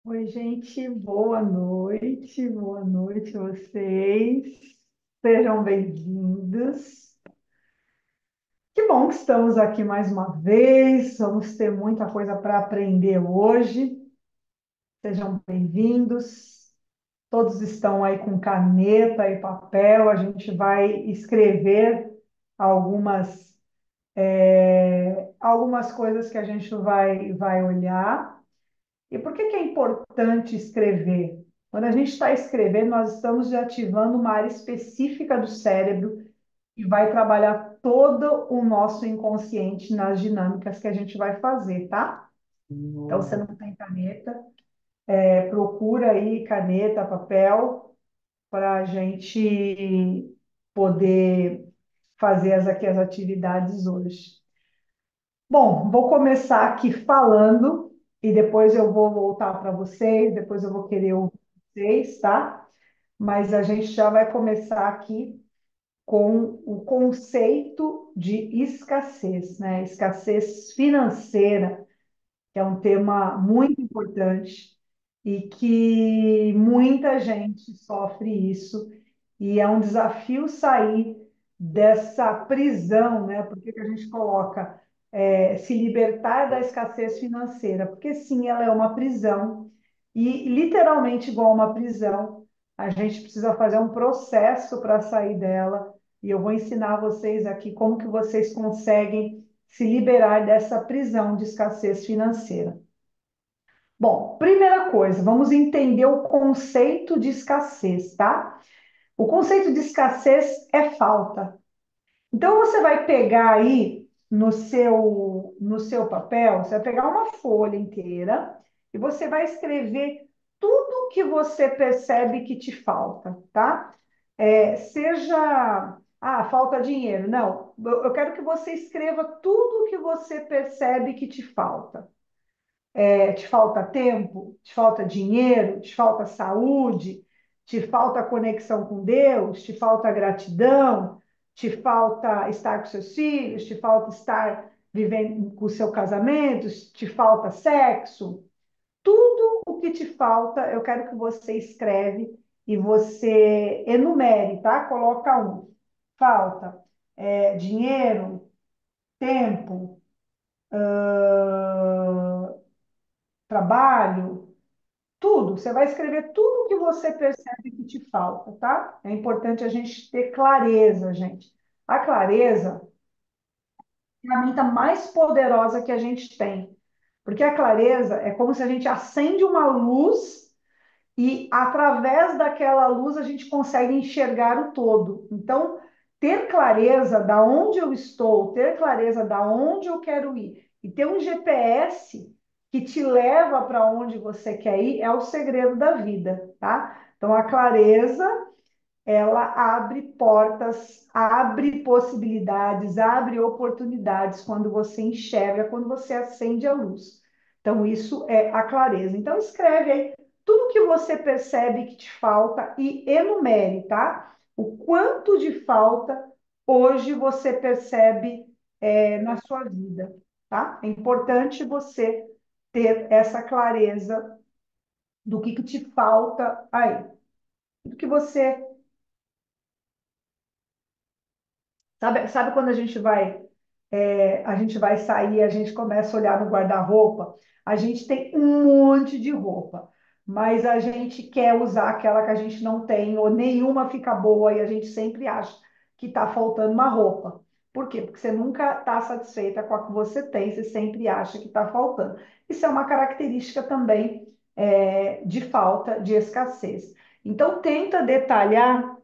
Oi, gente, boa noite a vocês. Sejam bem-vindos. Que bom que estamos aqui mais uma vez. Vamos ter muita coisa para aprender hoje. Sejam bem-vindos. Todos estão aí com caneta e papel. A gente vai escrever algumas, algumas coisas que a gente vai olhar. E por que que é importante escrever? Quando a gente está escrevendo, nós estamos ativando uma área específica do cérebro que vai trabalhar todo o nosso inconsciente nas dinâmicas que a gente vai fazer, tá? Então, você não tem caneta, procura aí caneta, papel, para a gente poder fazer aqui as atividades hoje. Bom, vou começar aqui falando e depois eu vou voltar para vocês, depois eu vou querer ouvir vocês, tá? Mas a gente já vai começar aqui com o conceito de escassez, né? Escassez financeira, que é um tema muito importante e que muita gente sofre isso, e é um desafio sair dessa prisão, né? Por que que a gente coloca se libertar da escassez financeira? Porque sim, ela é uma prisão, e literalmente igual uma prisão, a gente precisa fazer um processo para sair dela, e eu vou ensinar vocês aqui como que vocês conseguem se liberar dessa prisão de escassez financeira. Bom, primeira coisa, vamos entender o conceito de escassez, tá? O conceito de escassez é falta. Então, você vai pegar aí no seu papel, você vai pegar uma folha inteira e você vai escrever tudo que você percebe que te falta, tá? Seja, falta dinheiro. Não, eu quero que você escreva tudo que você percebe que te falta. Te falta tempo, te falta dinheiro, te falta saúde, te falta conexão com Deus, te falta gratidão, te falta estar com seus filhos, te falta estar vivendo com o seu casamento, te falta sexo. Tudo o que te falta, eu quero que você escreve e você enumere, tá? Coloca um. Falta dinheiro, tempo, trabalho, tudo, você vai escrever tudo o que você percebe que te falta, tá? É importante a gente ter clareza, gente. A clareza é a ferramenta mais poderosa que a gente tem. Porque a clareza é como se a gente acende uma luz e, através daquela luz, a gente consegue enxergar o todo. Então, ter clareza da onde eu estou, ter clareza da onde eu quero ir e ter um GPS que te leva para onde você quer ir é o segredo da vida, tá? Então, a clareza, ela abre portas, abre possibilidades, abre oportunidades quando você enxerga, quando você acende a luz. Então, isso é a clareza. Então, escreve aí tudo que você percebe que te falta e enumere, tá? O quanto de falta hoje você percebe na sua vida, tá? É importante você ter essa clareza do que te falta aí. Do que você sabe quando a gente vai sair, a gente começa a olhar no guarda-roupa, a gente tem um monte de roupa, mas a gente quer usar aquela que a gente não tem, ou nenhuma fica boa, e a gente sempre acha que está faltando uma roupa. Por quê? Porque você nunca está satisfeita com a que você tem, você sempre acha que está faltando. Isso é uma característica também de falta, de escassez. Então, tenta detalhar.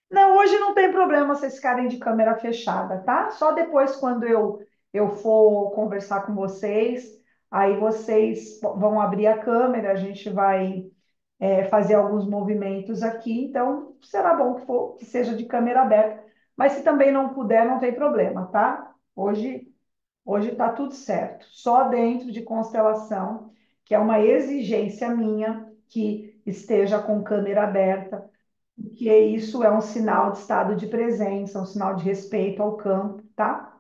Não, hoje não tem problema vocês ficarem de câmera fechada, tá? Só depois, quando eu for conversar com vocês, aí vocês vão abrir a câmera, a gente vai fazer alguns movimentos aqui, então será bom que seja de câmera aberta. Mas se também não puder, não tem problema, tá? Hoje tá tudo certo. Só dentro de constelação, que é uma exigência minha que esteja com câmera aberta, que isso é um sinal de estado de presença, um sinal de respeito ao campo, tá?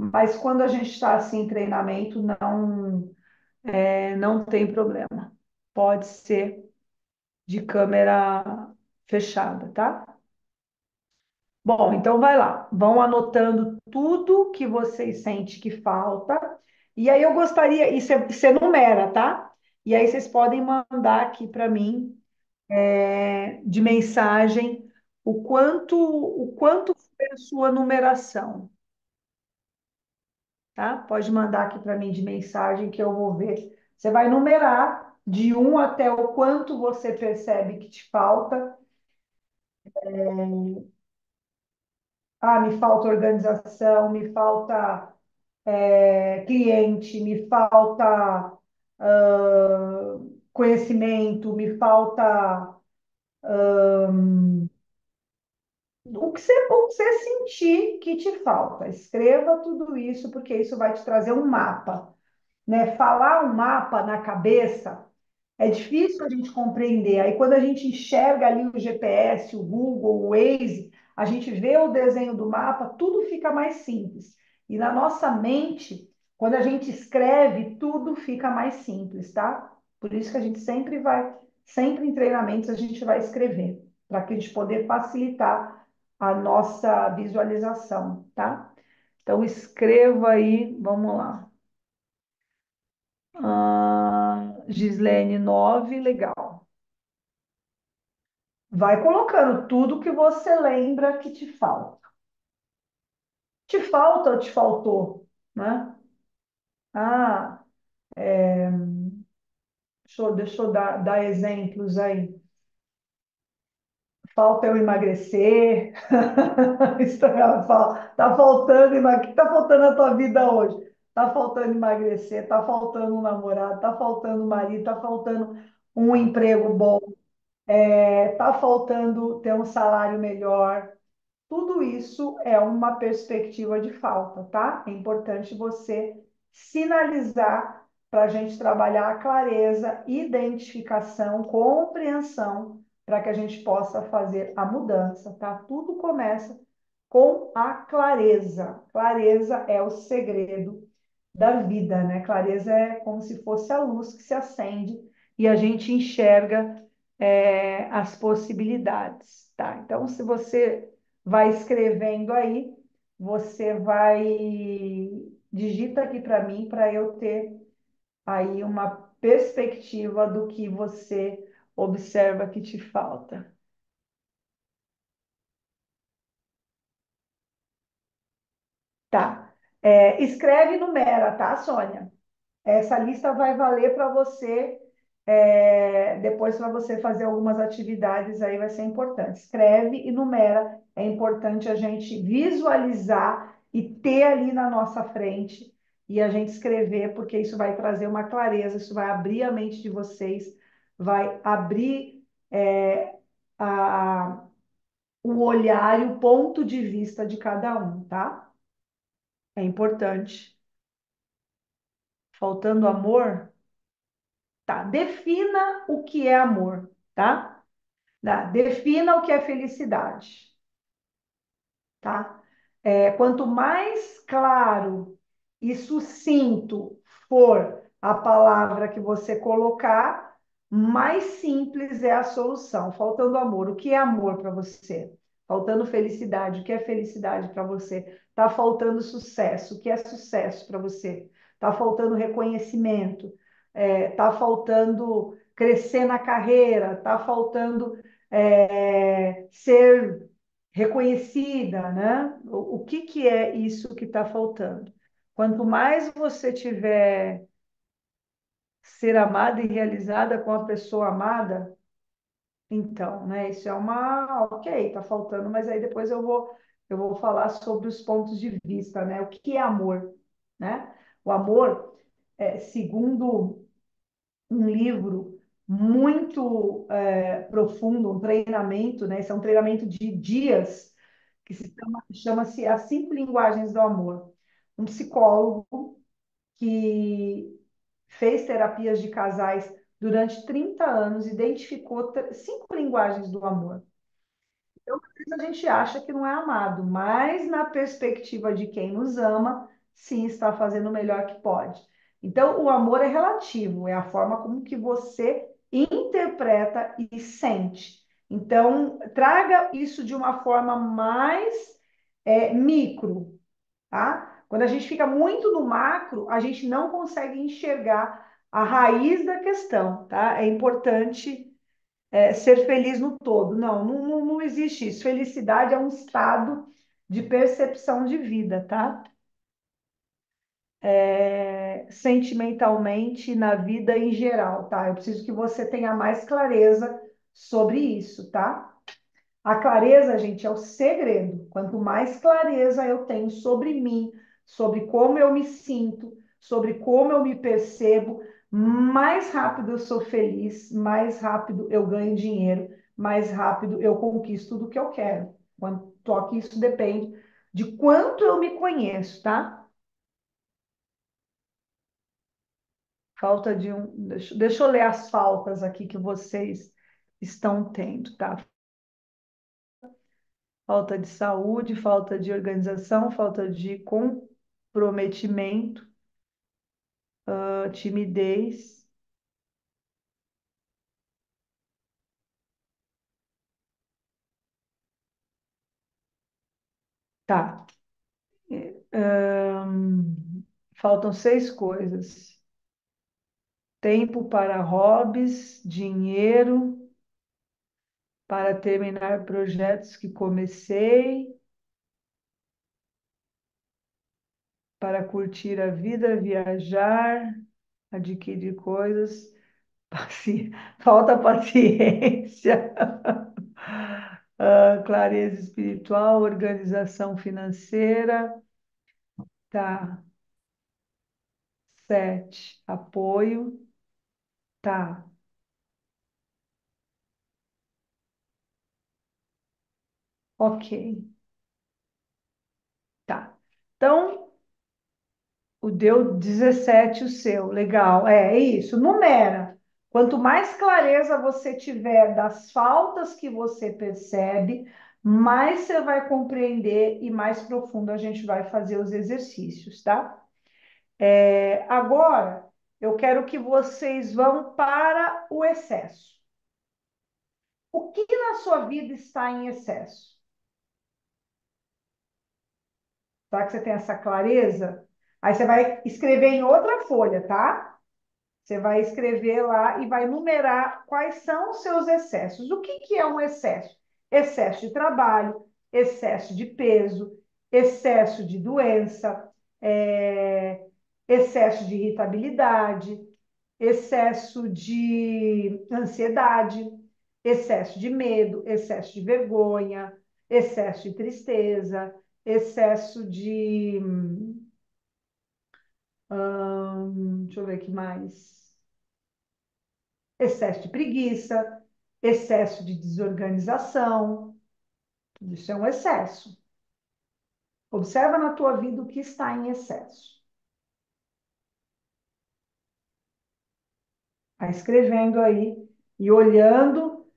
mas quando a gente está assim em treinamento, não, não tem problema. Pode ser de câmera fechada, tá? Bom, então vai lá. Vão anotando tudo que vocês sentem que falta. E aí eu gostaria, e você numera, tá? E aí vocês podem mandar aqui para mim, de mensagem, o quanto foi a sua numeração, tá? Pode mandar aqui para mim de mensagem que eu vou ver. Você vai numerar de um até o quanto você percebe que te falta. Ah, me falta organização, me falta cliente, me falta conhecimento, me falta o que você sentir que te falta. Escreva tudo isso, porque isso vai te trazer um mapa, né? Falar um mapa na cabeça é difícil a gente compreender. Aí, quando a gente enxerga ali o GPS, o Google, o Waze, a gente vê o desenho do mapa, tudo fica mais simples. E na nossa mente, quando a gente escreve, tudo fica mais simples, tá? Por isso que a gente sempre em treinamentos, a gente vai escrever, para que a gente poder facilitar a nossa visualização, tá? Então, escreva aí, vamos lá. Gislene 9, legal. Vai colocando tudo que você lembra que te falta. Te falta ou te faltou, né? Ah, deixa eu dar exemplos aí. Falta eu emagrecer. Tá faltando emagrecer. O que tá faltando na tua vida hoje? Tá faltando emagrecer, tá faltando um namorado, tá faltando um marido, tá faltando um emprego bom, tá faltando ter um salário melhor. Tudo isso é uma perspectiva de falta, tá? É importante você sinalizar para a gente trabalhar a clareza, identificação, compreensão, para que a gente possa fazer a mudança, tá? Tudo começa com a clareza. Clareza é o segredo da vida, né? Clareza é como se fosse a luz que se acende e a gente enxerga as possibilidades, tá? Então, se você vai escrevendo aí, você vai digita aqui para mim para eu ter aí uma perspectiva do que você observa que te falta. Tá? Escreve e numera, tá, Sônia? Essa lista vai valer para você, depois para você fazer algumas atividades aí vai ser importante. Escreve e numera. É importante a gente visualizar e ter ali na nossa frente e a gente escrever, porque isso vai trazer uma clareza, isso vai abrir a mente de vocês, vai abrir a- o olhar e o ponto de vista de cada um, tá? É importante. Faltando amor. Tá, defina o que é amor, tá? Defina o que é felicidade, tá? Quanto mais claro e sucinto for a palavra que você colocar, mais simples é a solução. Faltando amor, o que é amor para você? Faltando felicidade, o que é felicidade para você? Tá faltando sucesso, o que é sucesso para você? Tá faltando reconhecimento, tá faltando crescer na carreira, tá faltando ser reconhecida, né? O que que é isso que está faltando? Quanto mais você tiver ser amada e realizada com a pessoa amada, então, né? Isso é uma, ok, tá faltando, mas aí depois eu vou falar sobre os pontos de vista, né? O que é amor, né? O amor, segundo um livro muito profundo, um treinamento, né? Esse é um treinamento de dias que chama-se As 5 Linguagens do Amor. Um psicólogo que fez terapias de casais durante 30 anos, identificou 5 linguagens do amor. Então, às vezes a gente acha que não é amado, mas na perspectiva de quem nos ama, sim, está fazendo o melhor que pode. Então, o amor é relativo, é a forma como que você interpreta e sente. Então, traga isso de uma forma mais micro, tá? Quando a gente fica muito no macro, a gente não consegue enxergar a raiz da questão, tá? É importante ser feliz no todo. Não existe isso. Felicidade é um estado de percepção de vida, tá? Sentimentalmente na vida em geral, tá? Eu preciso que você tenha mais clareza sobre isso, tá? A clareza, gente, é o segredo. Quanto mais clareza eu tenho sobre mim, sobre como eu me sinto, sobre como eu me percebo, mais rápido eu sou feliz, mais rápido eu ganho dinheiro, mais rápido eu conquisto tudo que eu quero. Quanto que isso depende de quanto eu me conheço, tá? Falta de um. Deixa eu ler as faltas aqui que vocês estão tendo, tá? Falta de saúde, falta de organização, falta de comprometimento, timidez. Tá. Faltam 6 coisas. Tempo para hobbies, dinheiro para terminar projetos que comecei, para curtir a vida, viajar, adquirir coisas. Falta paciência, clareza espiritual, organização financeira. Tá. 7, apoio. Tá, ok. Tá. Então, o deu 17 o seu. Legal. É isso. Numera. Quanto mais clareza você tiver das faltas que você percebe, mais você vai compreender e mais profundo a gente vai fazer os exercícios, tá? Agora, eu quero que vocês vão para o excesso. O que na sua vida está em excesso? Tá? Que você tem essa clareza? Aí você vai escrever em outra folha, tá? Você vai escrever lá e vai numerar quais são os seus excessos. O que que é um excesso? Excesso de trabalho, excesso de peso, excesso de doença, excesso de irritabilidade, excesso de ansiedade, excesso de medo, excesso de vergonha, excesso de tristeza, excesso de. Deixa eu ver aqui mais. Excesso de preguiça, excesso de desorganização. Tudo isso é um excesso. Observa na tua vida o que está em excesso. Vai escrevendo aí e olhando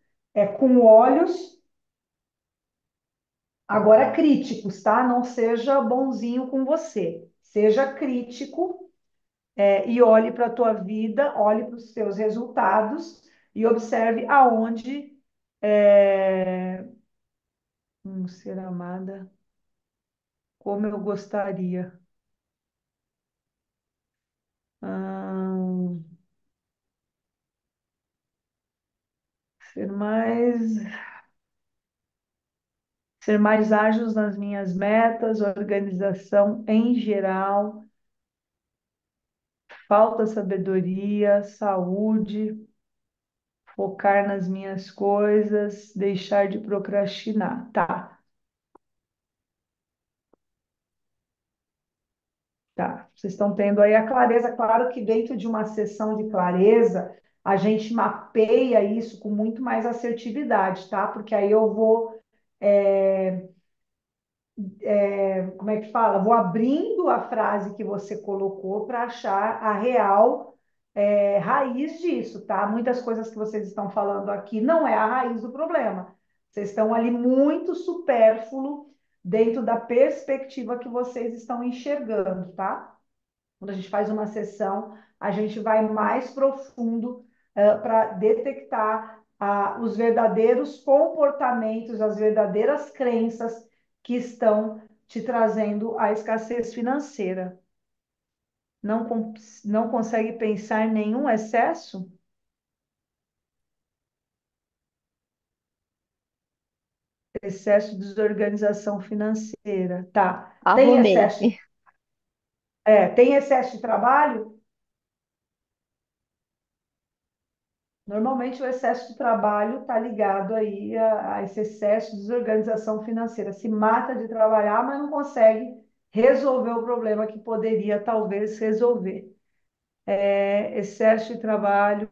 com olhos agora críticos, tá? Não seja bonzinho com você. Seja crítico, e olhe para a tua vida, olhe para os teus resultados e observe aonde ser amada como eu gostaria. Hum, ser mais, ser mais ágil nas minhas metas, organização em geral, falta sabedoria, saúde, focar nas minhas coisas, deixar de procrastinar. Tá, tá. Vocês estão tendo aí a clareza. Claro que dentro de uma sessão de clareza, a gente mapeia isso com muito mais assertividade, tá? Porque aí eu vou como é que fala? Vou abrindo a frase que você colocou para achar a real raiz disso, tá? Muitas coisas que vocês estão falando aqui não é a raiz do problema. Vocês estão ali muito supérfluo, dentro da perspectiva que vocês estão enxergando, tá? Quando a gente faz uma sessão, a gente vai mais profundo para detectar os verdadeiros comportamentos, as verdadeiras crenças que estão te trazendo a escassez financeira. Não, não consegue pensar em nenhum excesso? Excesso de desorganização financeira. Tá. Arrumei. Tem excesso de trabalho? Normalmente o excesso de trabalho está ligado aí a esse excesso de desorganização financeira. Se mata de trabalhar, mas não consegue resolver o problema que poderia talvez resolver. Excesso de trabalho,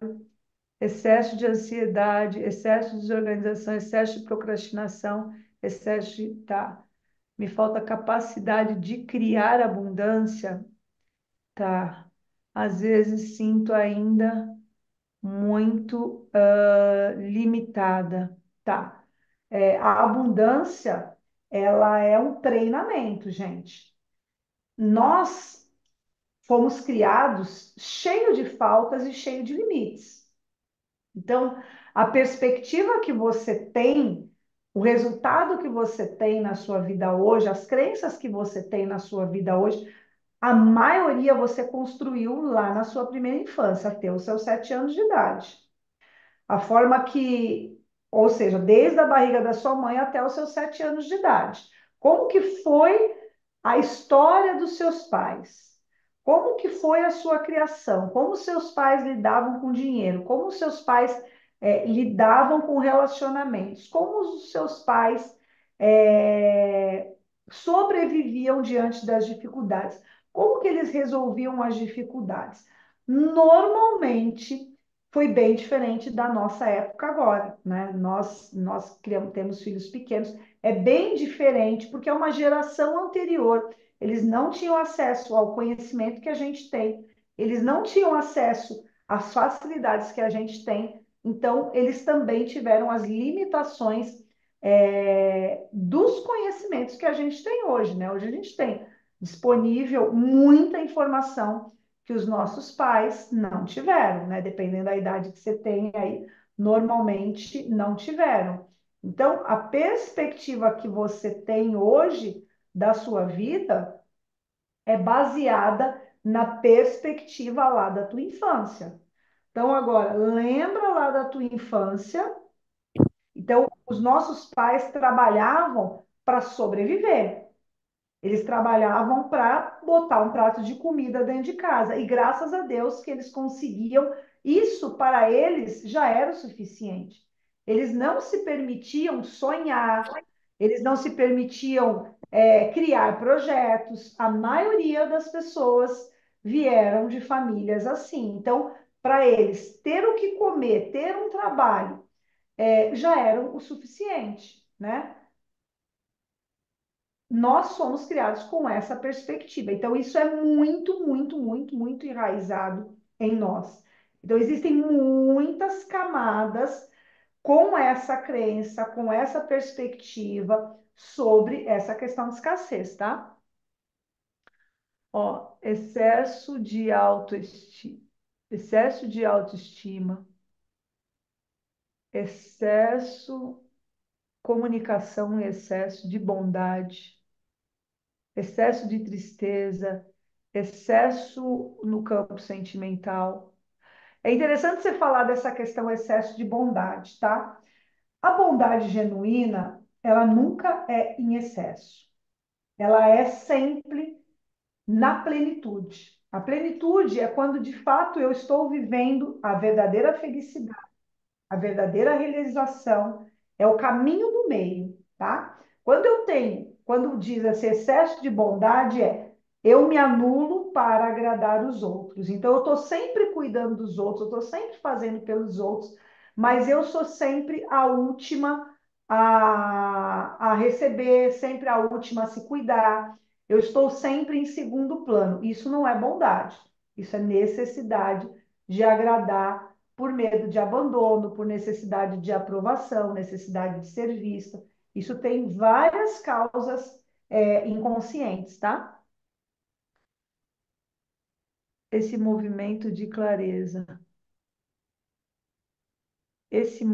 excesso de ansiedade, excesso de desorganização, excesso de procrastinação, excesso de... Tá. Me falta capacidade de criar abundância. Tá. Às vezes sinto ainda muito limitada, tá? A abundância, ela é um treinamento, gente. Nós fomos criados cheio de faltas e cheio de limites. Então, a perspectiva que você tem, o resultado que você tem na sua vida hoje, as crenças que você tem na sua vida hoje, a maioria você construiu lá na sua primeira infância, até os seus 7 anos de idade. A forma que, ou seja, desde a barriga da sua mãe até os seus 7 anos de idade. Como que foi a história dos seus pais? Como que foi a sua criação? Como seus pais lidavam com dinheiro? Como seus pais lidavam com relacionamentos? Como os seus pais é, sobreviviam diante das dificuldades? Como que eles resolviam as dificuldades? Normalmente foi bem diferente da nossa época agora, né? Nós criamos, temos filhos pequenos, é bem diferente porque é uma geração anterior. Eles não tinham acesso ao conhecimento que a gente tem, eles não tinham acesso às facilidades que a gente tem, então eles também tiveram as limitações dos conhecimentos que a gente tem hoje, né? Hoje a gente tem disponível muita informação que os nossos pais não tiveram, né? Dependendo da idade que você tem aí, normalmente não tiveram. Então, a perspectiva que você tem hoje da sua vida é baseada na perspectiva lá da tua infância. Então, agora, lembra lá da tua infância? Então, os nossos pais trabalhavam para sobreviver. Eles trabalhavam para botar um prato de comida dentro de casa. E graças a Deus que eles conseguiam, isso para eles já era o suficiente. Eles não se permitiam sonhar, eles não se permitiam criar projetos. A maioria das pessoas vieram de famílias assim. Então, para eles, ter o que comer, ter um trabalho, já era o suficiente, né? Nós somos criados com essa perspectiva. Então, isso é muito, muito, muito, muito enraizado em nós. Então, existem muitas camadas com essa crença, com essa perspectiva sobre essa questão de escassez, tá? Ó, excesso de autoestima, excesso, comunicação em excesso de bondade, excesso de tristeza, excesso no campo sentimental. É interessante você falar dessa questão excesso de bondade, tá? A bondade genuína, ela nunca é em excesso. Ela é sempre na plenitude. A plenitude é quando de fato eu estou vivendo a verdadeira felicidade, a verdadeira realização, é o caminho do meio, tá? Quando diz esse excesso de bondade, eu me anulo para agradar os outros. Então, eu estou sempre cuidando dos outros, eu estou sempre fazendo pelos outros, mas eu sou sempre a última a receber, sempre a última a se cuidar. Eu estou sempre em segundo plano. Isso não é bondade, isso é necessidade de agradar por medo de abandono, por necessidade de aprovação, necessidade de ser vista. Isso tem várias causas inconscientes, tá? Esse movimento de clareza. Esse,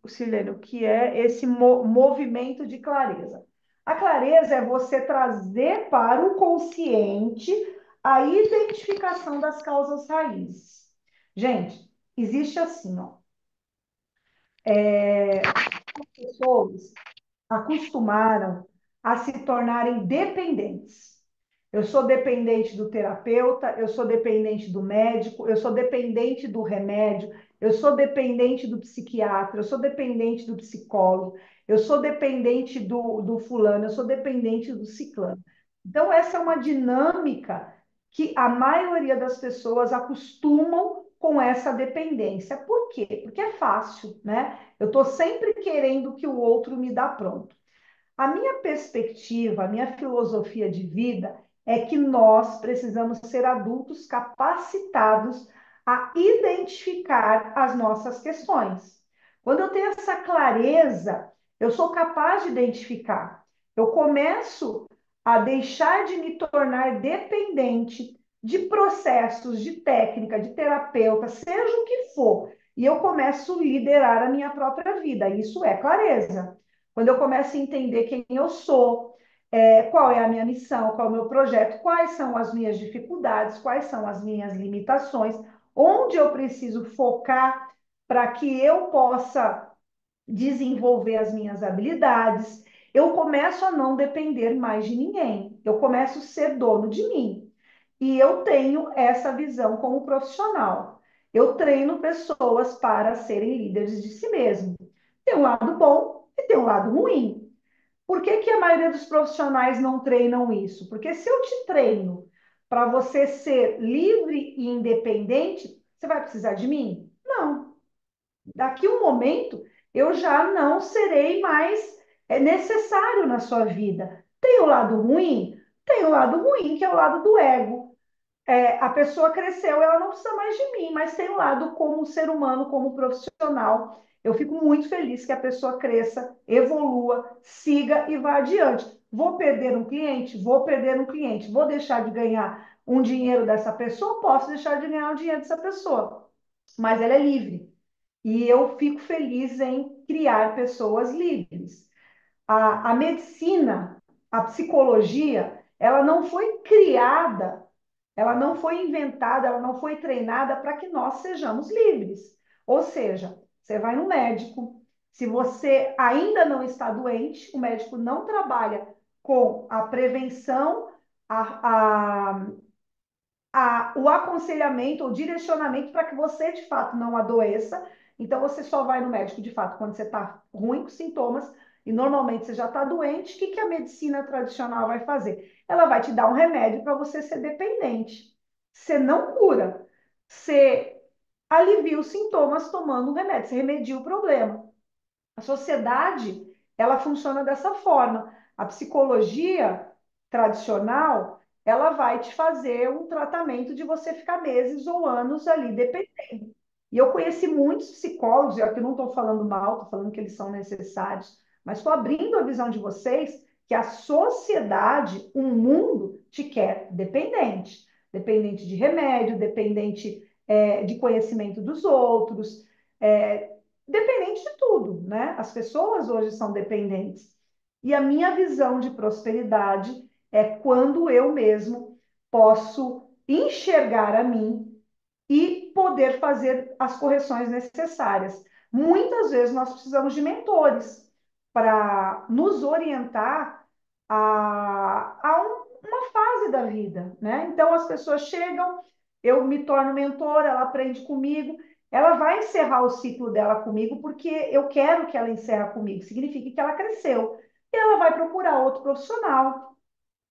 Silene, o que é esse movimento de clareza? A clareza é você trazer para o consciente a identificação das causas raízes. Gente, existe assim, ó, pessoas acostumaram a se tornarem dependentes. Eu sou dependente do terapeuta, eu sou dependente do médico, eu sou dependente do remédio, eu sou dependente do psiquiatra, eu sou dependente do psicólogo, eu sou dependente do fulano, eu sou dependente do ciclano. Então, essa é uma dinâmica que a maioria das pessoas acostumam com essa dependência. Por quê? Porque é fácil, né? Eu estou sempre querendo que o outro me dá pronto. A minha perspectiva, a minha filosofia de vida é que nós precisamos ser adultos capacitados a identificar as nossas questões. Quando eu tenho essa clareza, eu sou capaz de identificar. Eu começo a deixar de me tornar dependente de processos, de técnica, de terapeuta, seja o que for, e eu começo a liderar a minha própria vida. Isso é clareza. Quando eu começo a entender quem eu sou, qual é a minha missão, qual é o meu projeto, quais são as minhas dificuldades, quais são as minhas limitações, onde eu preciso focar para que eu possa desenvolver as minhas habilidades, eu começo a não depender mais de ninguém, eu começo a ser dono de mim. E eu tenho essa visão como profissional. Eu treino pessoas para serem líderes de si mesmo. Tem um lado bom e tem um lado ruim. Por que que a maioria dos profissionais não treinam isso? Porque se eu te treino para você ser livre e independente, você vai precisar de mim? Não. Daqui um momento, eu já não serei mais necessário na sua vida. Tem o lado ruim? Tem o lado ruim, que é o lado do ego. A pessoa cresceu, ela não precisa mais de mim, mas tem um lado como ser humano, como profissional. Eu fico muito feliz que a pessoa cresça, evolua, siga e vá adiante. Vou perder um cliente? Vou perder um cliente. Vou deixar de ganhar um dinheiro dessa pessoa? Posso deixar de ganhar o dinheiro dessa pessoa, mas ela é livre. E eu fico feliz em criar pessoas livres. A medicina, a psicologia, ela não foi criada, ela não foi inventada, ela não foi treinada para que nós sejamos livres. Ou seja, você vai no médico, se você ainda não está doente, o médico não trabalha com a prevenção, a, o aconselhamento ou direcionamento para que você, de fato, não adoeça. Então, você só vai no médico, de fato, quando você está ruim com sintomas, e normalmente você já está doente, o que, que a medicina tradicional vai fazer? Ela vai te dar um remédio para você ser dependente. Você não cura, você alivia os sintomas tomando um remédio, você remedia o problema. A sociedade, ela funciona dessa forma. A psicologia tradicional, ela vai te fazer um tratamento de você ficar meses ou anos ali dependendo. E eu conheci muitos psicólogos, e aqui não estou falando mal, estou falando que eles são necessários, mas estou abrindo a visão de vocês que a sociedade, o mundo, te quer dependente. Dependente de remédio, dependente de conhecimento dos outros, é, dependente de tudo, né? As pessoas hoje são dependentes. E a minha visão de prosperidade é quando eu mesmo posso enxergar a mim e poder fazer as correções necessárias. Muitas vezes nós precisamos de mentores para nos orientar uma fase da vida, né? Então as pessoas chegam, eu me torno mentora, ela aprende comigo, ela vai encerrar o ciclo dela comigo porque eu quero que ela encerre comigo, significa que ela cresceu. E ela vai procurar outro profissional,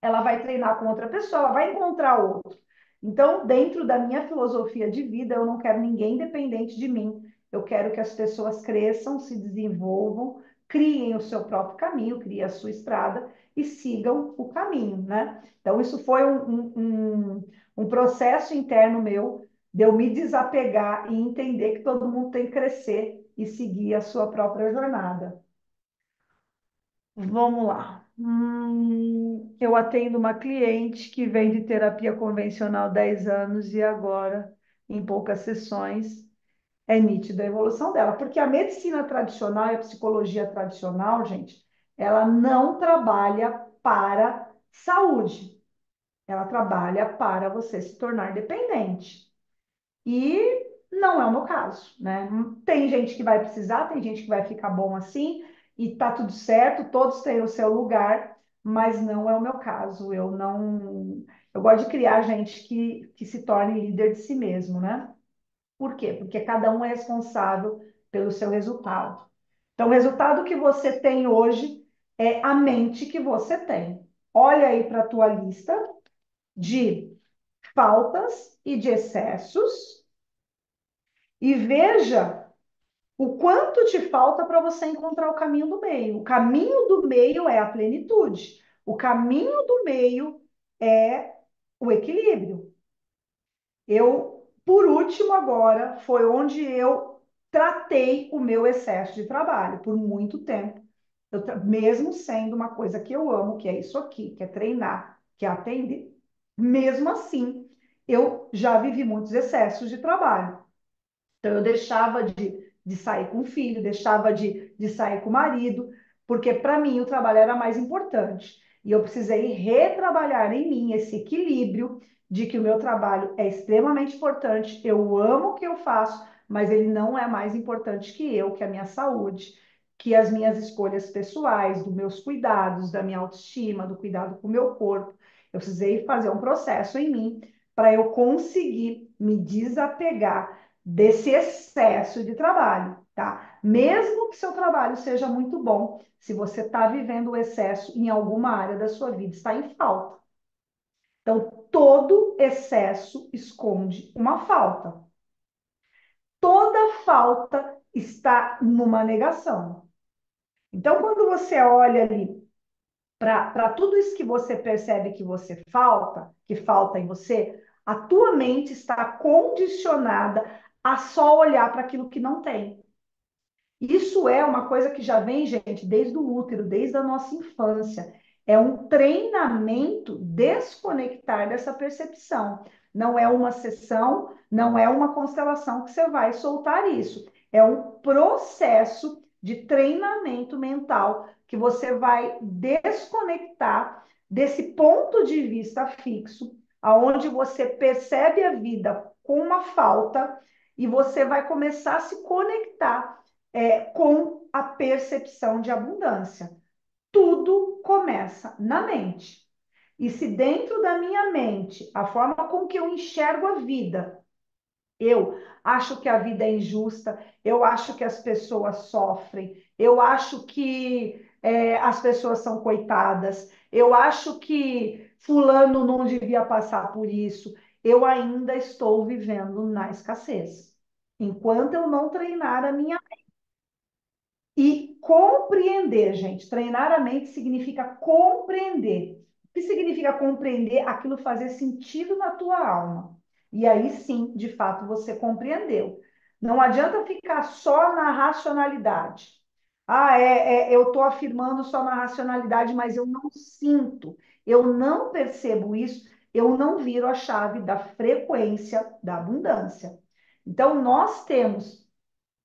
ela vai treinar com outra pessoa, ela vai encontrar outro. Então, dentro da minha filosofia de vida, eu não quero ninguém dependente de mim. Eu quero que as pessoas cresçam, se desenvolvam, criem o seu próprio caminho, criem a sua estrada e sigam o caminho, né? Então, isso foi um processo interno meu de eu me desapegar e entender que todo mundo tem que crescer e seguir a sua própria jornada. Vamos lá. Eu atendo uma cliente que vem de terapia convencional há 10 anos e agora, em poucas sessões, é nítida a evolução dela. Porque a medicina tradicional e a psicologia tradicional, gente, ela não trabalha para saúde, ela trabalha para você se tornar dependente. E não é o meu caso, né? Tem gente que vai precisar, tem gente que vai ficar bom assim, e tá tudo certo, todos têm o seu lugar, mas não é o meu caso. Eu não. Eu gosto de criar gente que se torne líder de si mesmo, né? Por quê? Porque cada um é responsável pelo seu resultado. Então, o resultado que você tem hoje é a mente que você tem. Olha aí para a tua lista de faltas e de excessos e veja o quanto te falta para você encontrar o caminho do meio. O caminho do meio é a plenitude. O caminho do meio é o equilíbrio. Por último, agora, foi onde eu tratei o meu excesso de trabalho por muito tempo. Mesmo sendo uma coisa que eu amo, que é isso aqui, que é treinar, que é atender, mesmo assim, eu já vivi muitos excessos de trabalho. Então, eu deixava de sair com o filho, deixava de sair com o marido, porque para mim o trabalho era mais importante. E eu precisei retrabalhar em mim esse equilíbrio de que o meu trabalho é extremamente importante, eu amo o que eu faço, mas ele não é mais importante que eu, que a minha saúde, que as minhas escolhas pessoais, dos meus cuidados, da minha autoestima, do cuidado com o meu corpo. Eu precisei fazer um processo em mim para eu conseguir me desapegar desse excesso de trabalho, tá? Mesmo que seu trabalho seja muito bom, se você está vivendo o excesso em alguma área da sua vida, está em falta. Então, todo excesso esconde uma falta. Toda falta está numa negação. Então, quando você olha ali para tudo isso que você percebe que falta em você, a tua mente está condicionada a só olhar para aquilo que não tem. Isso é uma coisa que já vem, gente, desde o útero, desde a nossa infância. É um treinamento desconectar dessa percepção. Não é uma sessão, não é uma constelação que você vai soltar isso. É um processo de treinamento mental que você vai desconectar desse ponto de vista fixo, aonde você percebe a vida com uma falta e você vai começar a se conectar com a percepção de abundância. Tudo começa na mente. E se dentro da minha mente, a forma com que eu enxergo a vida, eu acho que a vida é injusta, eu acho que as pessoas sofrem, eu acho que as pessoas são coitadas, eu acho que fulano não devia passar por isso, eu ainda estou vivendo na escassez. Enquanto eu não treinar a minha e compreender, gente, treinar a mente significa compreender. O que significa compreender? Aquilo fazer sentido na tua alma. E aí sim, de fato, você compreendeu. Não adianta ficar só na racionalidade. Eu estou afirmando só na racionalidade, mas eu não sinto, eu não percebo isso, eu não viro a chave da frequência da abundância. Então, nós temos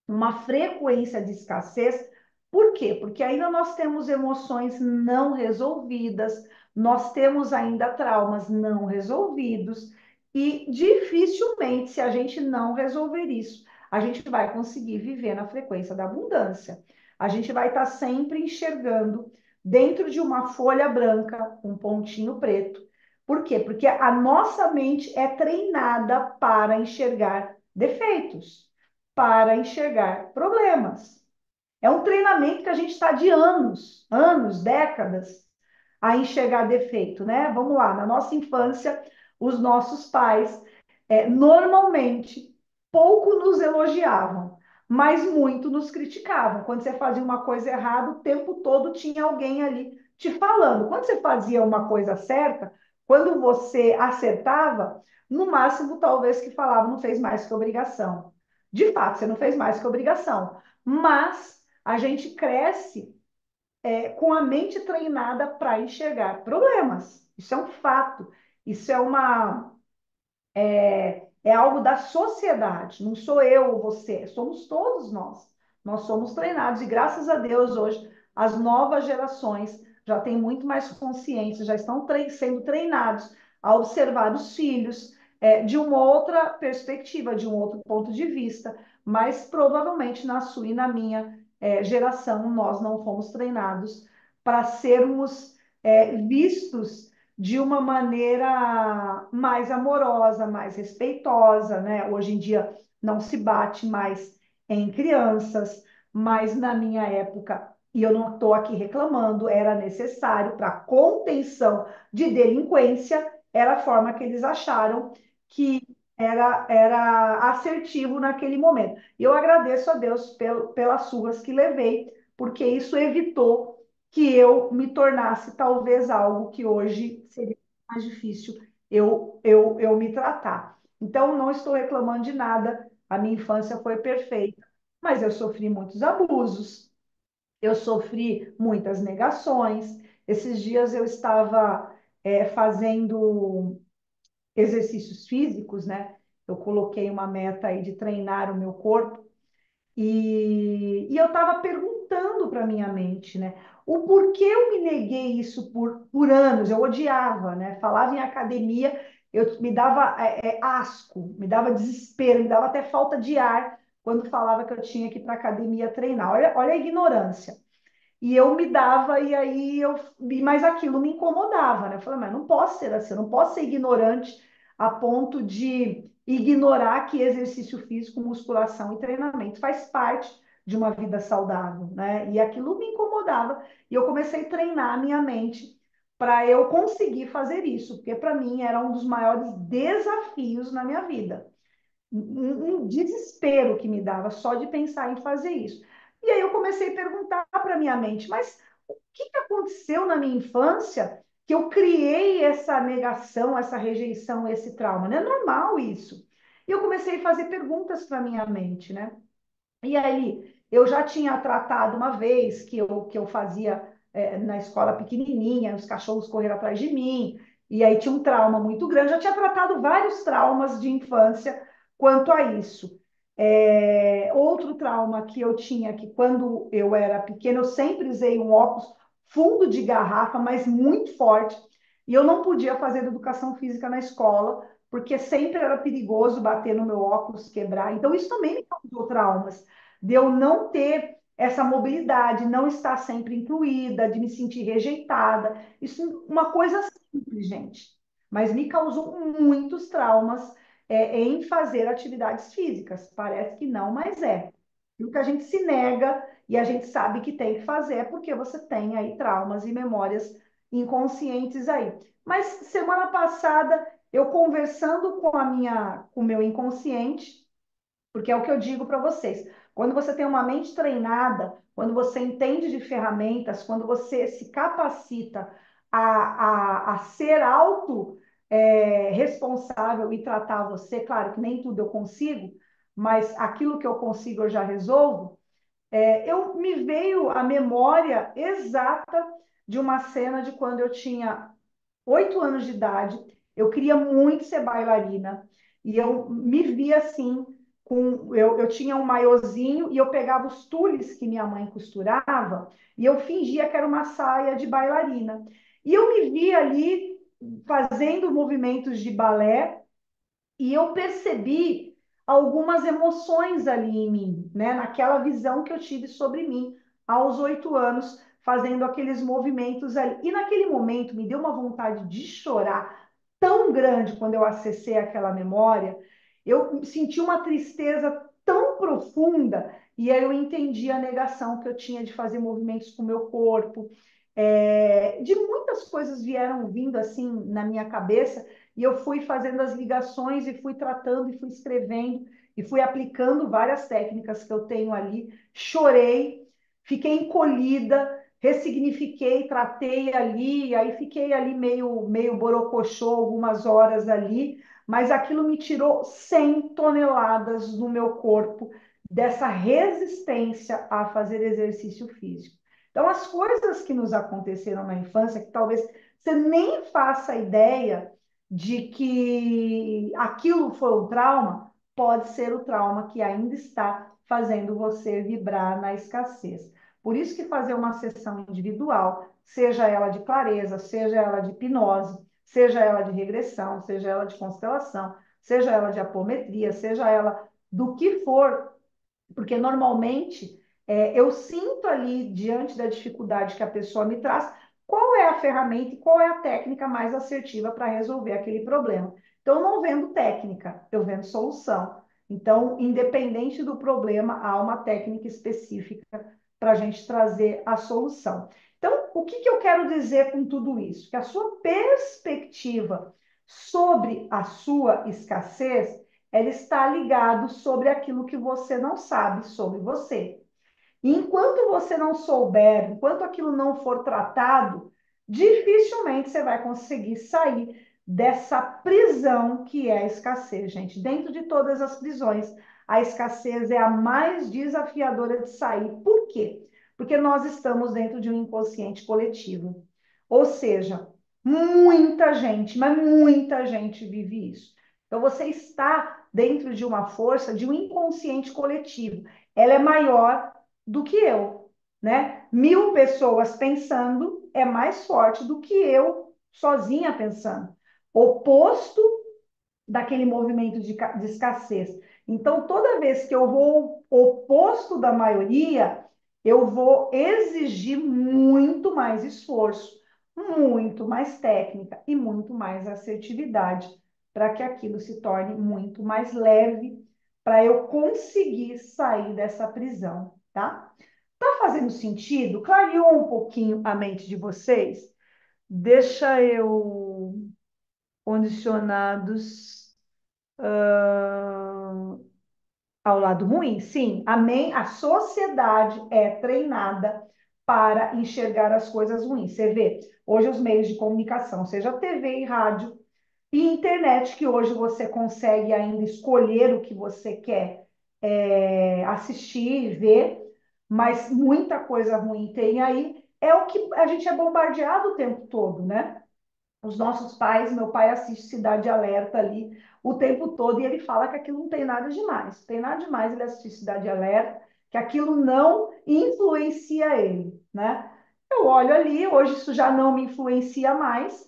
uma frequência de escassez. Por quê? Porque ainda nós temos emoções não resolvidas, nós temos ainda traumas não resolvidos, e dificilmente, se a gente não resolver isso, a gente vai conseguir viver na frequência da abundância. A gente vai estar sempre enxergando dentro de uma folha branca um pontinho preto. Por quê? Porque a nossa mente é treinada para enxergar defeitos, para enxergar problemas. É um treinamento que a gente está de anos, anos, décadas, a enxergar defeito, né? Vamos lá, na nossa infância, os nossos pais normalmente pouco nos elogiavam, mas muito nos criticavam. Quando você fazia uma coisa errada, o tempo todo tinha alguém ali te falando. Quando você fazia uma coisa certa, quando você acertava, no máximo, talvez que falava, não fez mais que obrigação. De fato, você não fez mais que obrigação. Mas a gente cresce com a mente treinada para enxergar problemas. Isso é um fato. Isso é algo da sociedade. Não sou eu ou você, somos todos nós. Nós somos treinados e graças a Deus hoje as novas gerações já têm muito mais consciência, já estão sendo treinados a observar os filhos de uma outra perspectiva, de um outro ponto de vista, mas provavelmente na sua e na minha geração nós não fomos treinados para sermos vistos de uma maneira mais amorosa, mais respeitosa, né? Hoje em dia não se bate mais em crianças, mas na minha época, e eu não estou aqui reclamando, era necessário para contenção de delinquência, era a forma que eles acharam que era assertivo naquele momento. E eu agradeço a Deus pelas surras que levei, porque isso evitou que eu me tornasse talvez algo que hoje seria mais difícil eu me tratar. Então, não estou reclamando de nada, a minha infância foi perfeita, mas eu sofri muitos abusos, eu sofri muitas negações. Esses dias eu estava fazendo exercícios físicos, né? Eu coloquei uma meta aí de treinar o meu corpo e eu estava perguntando para minha mente, né? O porquê eu me neguei isso por anos, eu odiava, né? Falava em academia, me dava asco, me dava desespero, me dava até falta de ar quando falava que eu tinha que ir para a academia treinar. Olha a ignorância. E eu me dava, e aí mas aquilo me incomodava, né? Eu falei, mas não posso ser assim, eu não posso ser ignorante a ponto de ignorar que exercício físico, musculação e treinamento faz parte de uma vida saudável, né? E aquilo me incomodava, e eu comecei a treinar a minha mente para eu conseguir fazer isso, porque para mim era um dos maiores desafios na minha vida um desespero que me dava só de pensar em fazer isso. E aí eu comecei a perguntar para minha mente, mas o que aconteceu na minha infância que eu criei essa negação, essa rejeição, esse trauma? Não é normal isso. E eu comecei a fazer perguntas para minha mente, né? E aí, eu já tinha tratado uma vez que eu fazia na escola pequenininha, os cachorros correram atrás de mim, e aí tinha um trauma muito grande. Já tinha tratado vários traumas de infância quanto a isso. Outro trauma que eu tinha, que quando eu era pequena, eu sempre usei um óculos fundo de garrafa, mas muito forte, e eu não podia fazer educação física na escola, porque sempre era perigoso bater no meu óculos, quebrar. Então, isso também me causou traumas de eu não ter essa mobilidade, não estar sempre incluída, de me sentir rejeitada. Isso é uma coisa simples, gente, mas me causou muitos traumas em fazer atividades físicas. Parece que não, mas é. E o que a gente se nega e a gente sabe que tem que fazer é porque você tem aí traumas e memórias inconscientes aí. Mas semana passada, eu conversando com o meu inconsciente, porque é o que eu digo para vocês. Quando você tem uma mente treinada, quando você entende de ferramentas, quando você se capacita a ser auto responsável e tratar você, claro que nem tudo eu consigo, mas aquilo que eu consigo eu já resolvo, me veio a memória exata de uma cena de quando eu tinha 8 anos de idade, eu queria muito ser bailarina, e eu me via assim, eu tinha um maiozinho, e eu pegava os tules que minha mãe costurava, e eu fingia que era uma saia de bailarina. E eu me via ali fazendo movimentos de balé, e eu percebi algumas emoções ali em mim, né? Naquela visão que eu tive sobre mim aos 8 anos, fazendo aqueles movimentos ali. E naquele momento me deu uma vontade de chorar tão grande quando eu acessei aquela memória. Eu senti uma tristeza tão profunda e aí eu entendi a negação que eu tinha de fazer movimentos com o meu corpo. De muitas coisas vieram vindo assim na minha cabeça e eu fui fazendo as ligações e fui tratando e fui escrevendo e fui aplicando várias técnicas que eu tenho ali. Chorei, fiquei encolhida, ressignifiquei, tratei ali, e aí fiquei ali meio borocochô algumas horas ali, mas aquilo me tirou 100 toneladas do meu corpo dessa resistência a fazer exercício físico. Então, as coisas que nos aconteceram na infância, que talvez você nem faça ideia de que aquilo foi um trauma, pode ser o trauma que ainda está fazendo você vibrar na escassez. Por isso que fazer uma sessão individual, seja ela de clareza, seja ela de hipnose, seja ela de regressão, seja ela de constelação, seja ela de apometria, seja ela do que for, porque normalmente eu sinto ali, diante da dificuldade que a pessoa me traz, qual é a ferramenta e qual é a técnica mais assertiva para resolver aquele problema. Então, eu não vendo técnica, eu vendo solução. Então, independente do problema, há uma técnica específica para a gente trazer a solução. Então, o que eu quero dizer com tudo isso? Que a sua perspectiva sobre a sua escassez ela está ligado sobre aquilo que você não sabe sobre você. E enquanto você não souber, enquanto aquilo não for tratado, dificilmente você vai conseguir sair dessa prisão que é a escassez, gente. Dentro de todas as prisões, a escassez é a mais desafiadora de sair. Por quê? Porque nós estamos dentro de um inconsciente coletivo. Ou seja, muita gente, mas muita gente vive isso. Então você está dentro de uma força de um inconsciente coletivo. Ela é maior do que eu, né? 1.000 pessoas pensando é mais forte do que eu sozinha pensando. Oposto daquele movimento de escassez. Então, toda vez que eu vou oposto da maioria, eu vou exigir muito mais esforço, muito mais técnica e muito mais assertividade para que aquilo se torne muito mais leve, para eu conseguir sair dessa prisão, tá? Tá fazendo sentido? Clareou um pouquinho a mente de vocês? Deixa eu condicionados ao lado ruim? Sim, amém. A sociedade é treinada para enxergar as coisas ruins. Você vê, hoje os meios de comunicação, seja TV e rádio e internet, que hoje você consegue ainda escolher o que você quer assistir e ver, mas muita coisa ruim tem aí. É o que a gente é bombardeado o tempo todo, né? Os nossos pais, meu pai assiste Cidade Alerta ali o tempo todo e ele fala que aquilo não tem nada demais. Não tem nada demais ele assistir Cidade Alerta, que aquilo não influencia ele, né? Eu olho ali, hoje isso já não me influencia mais,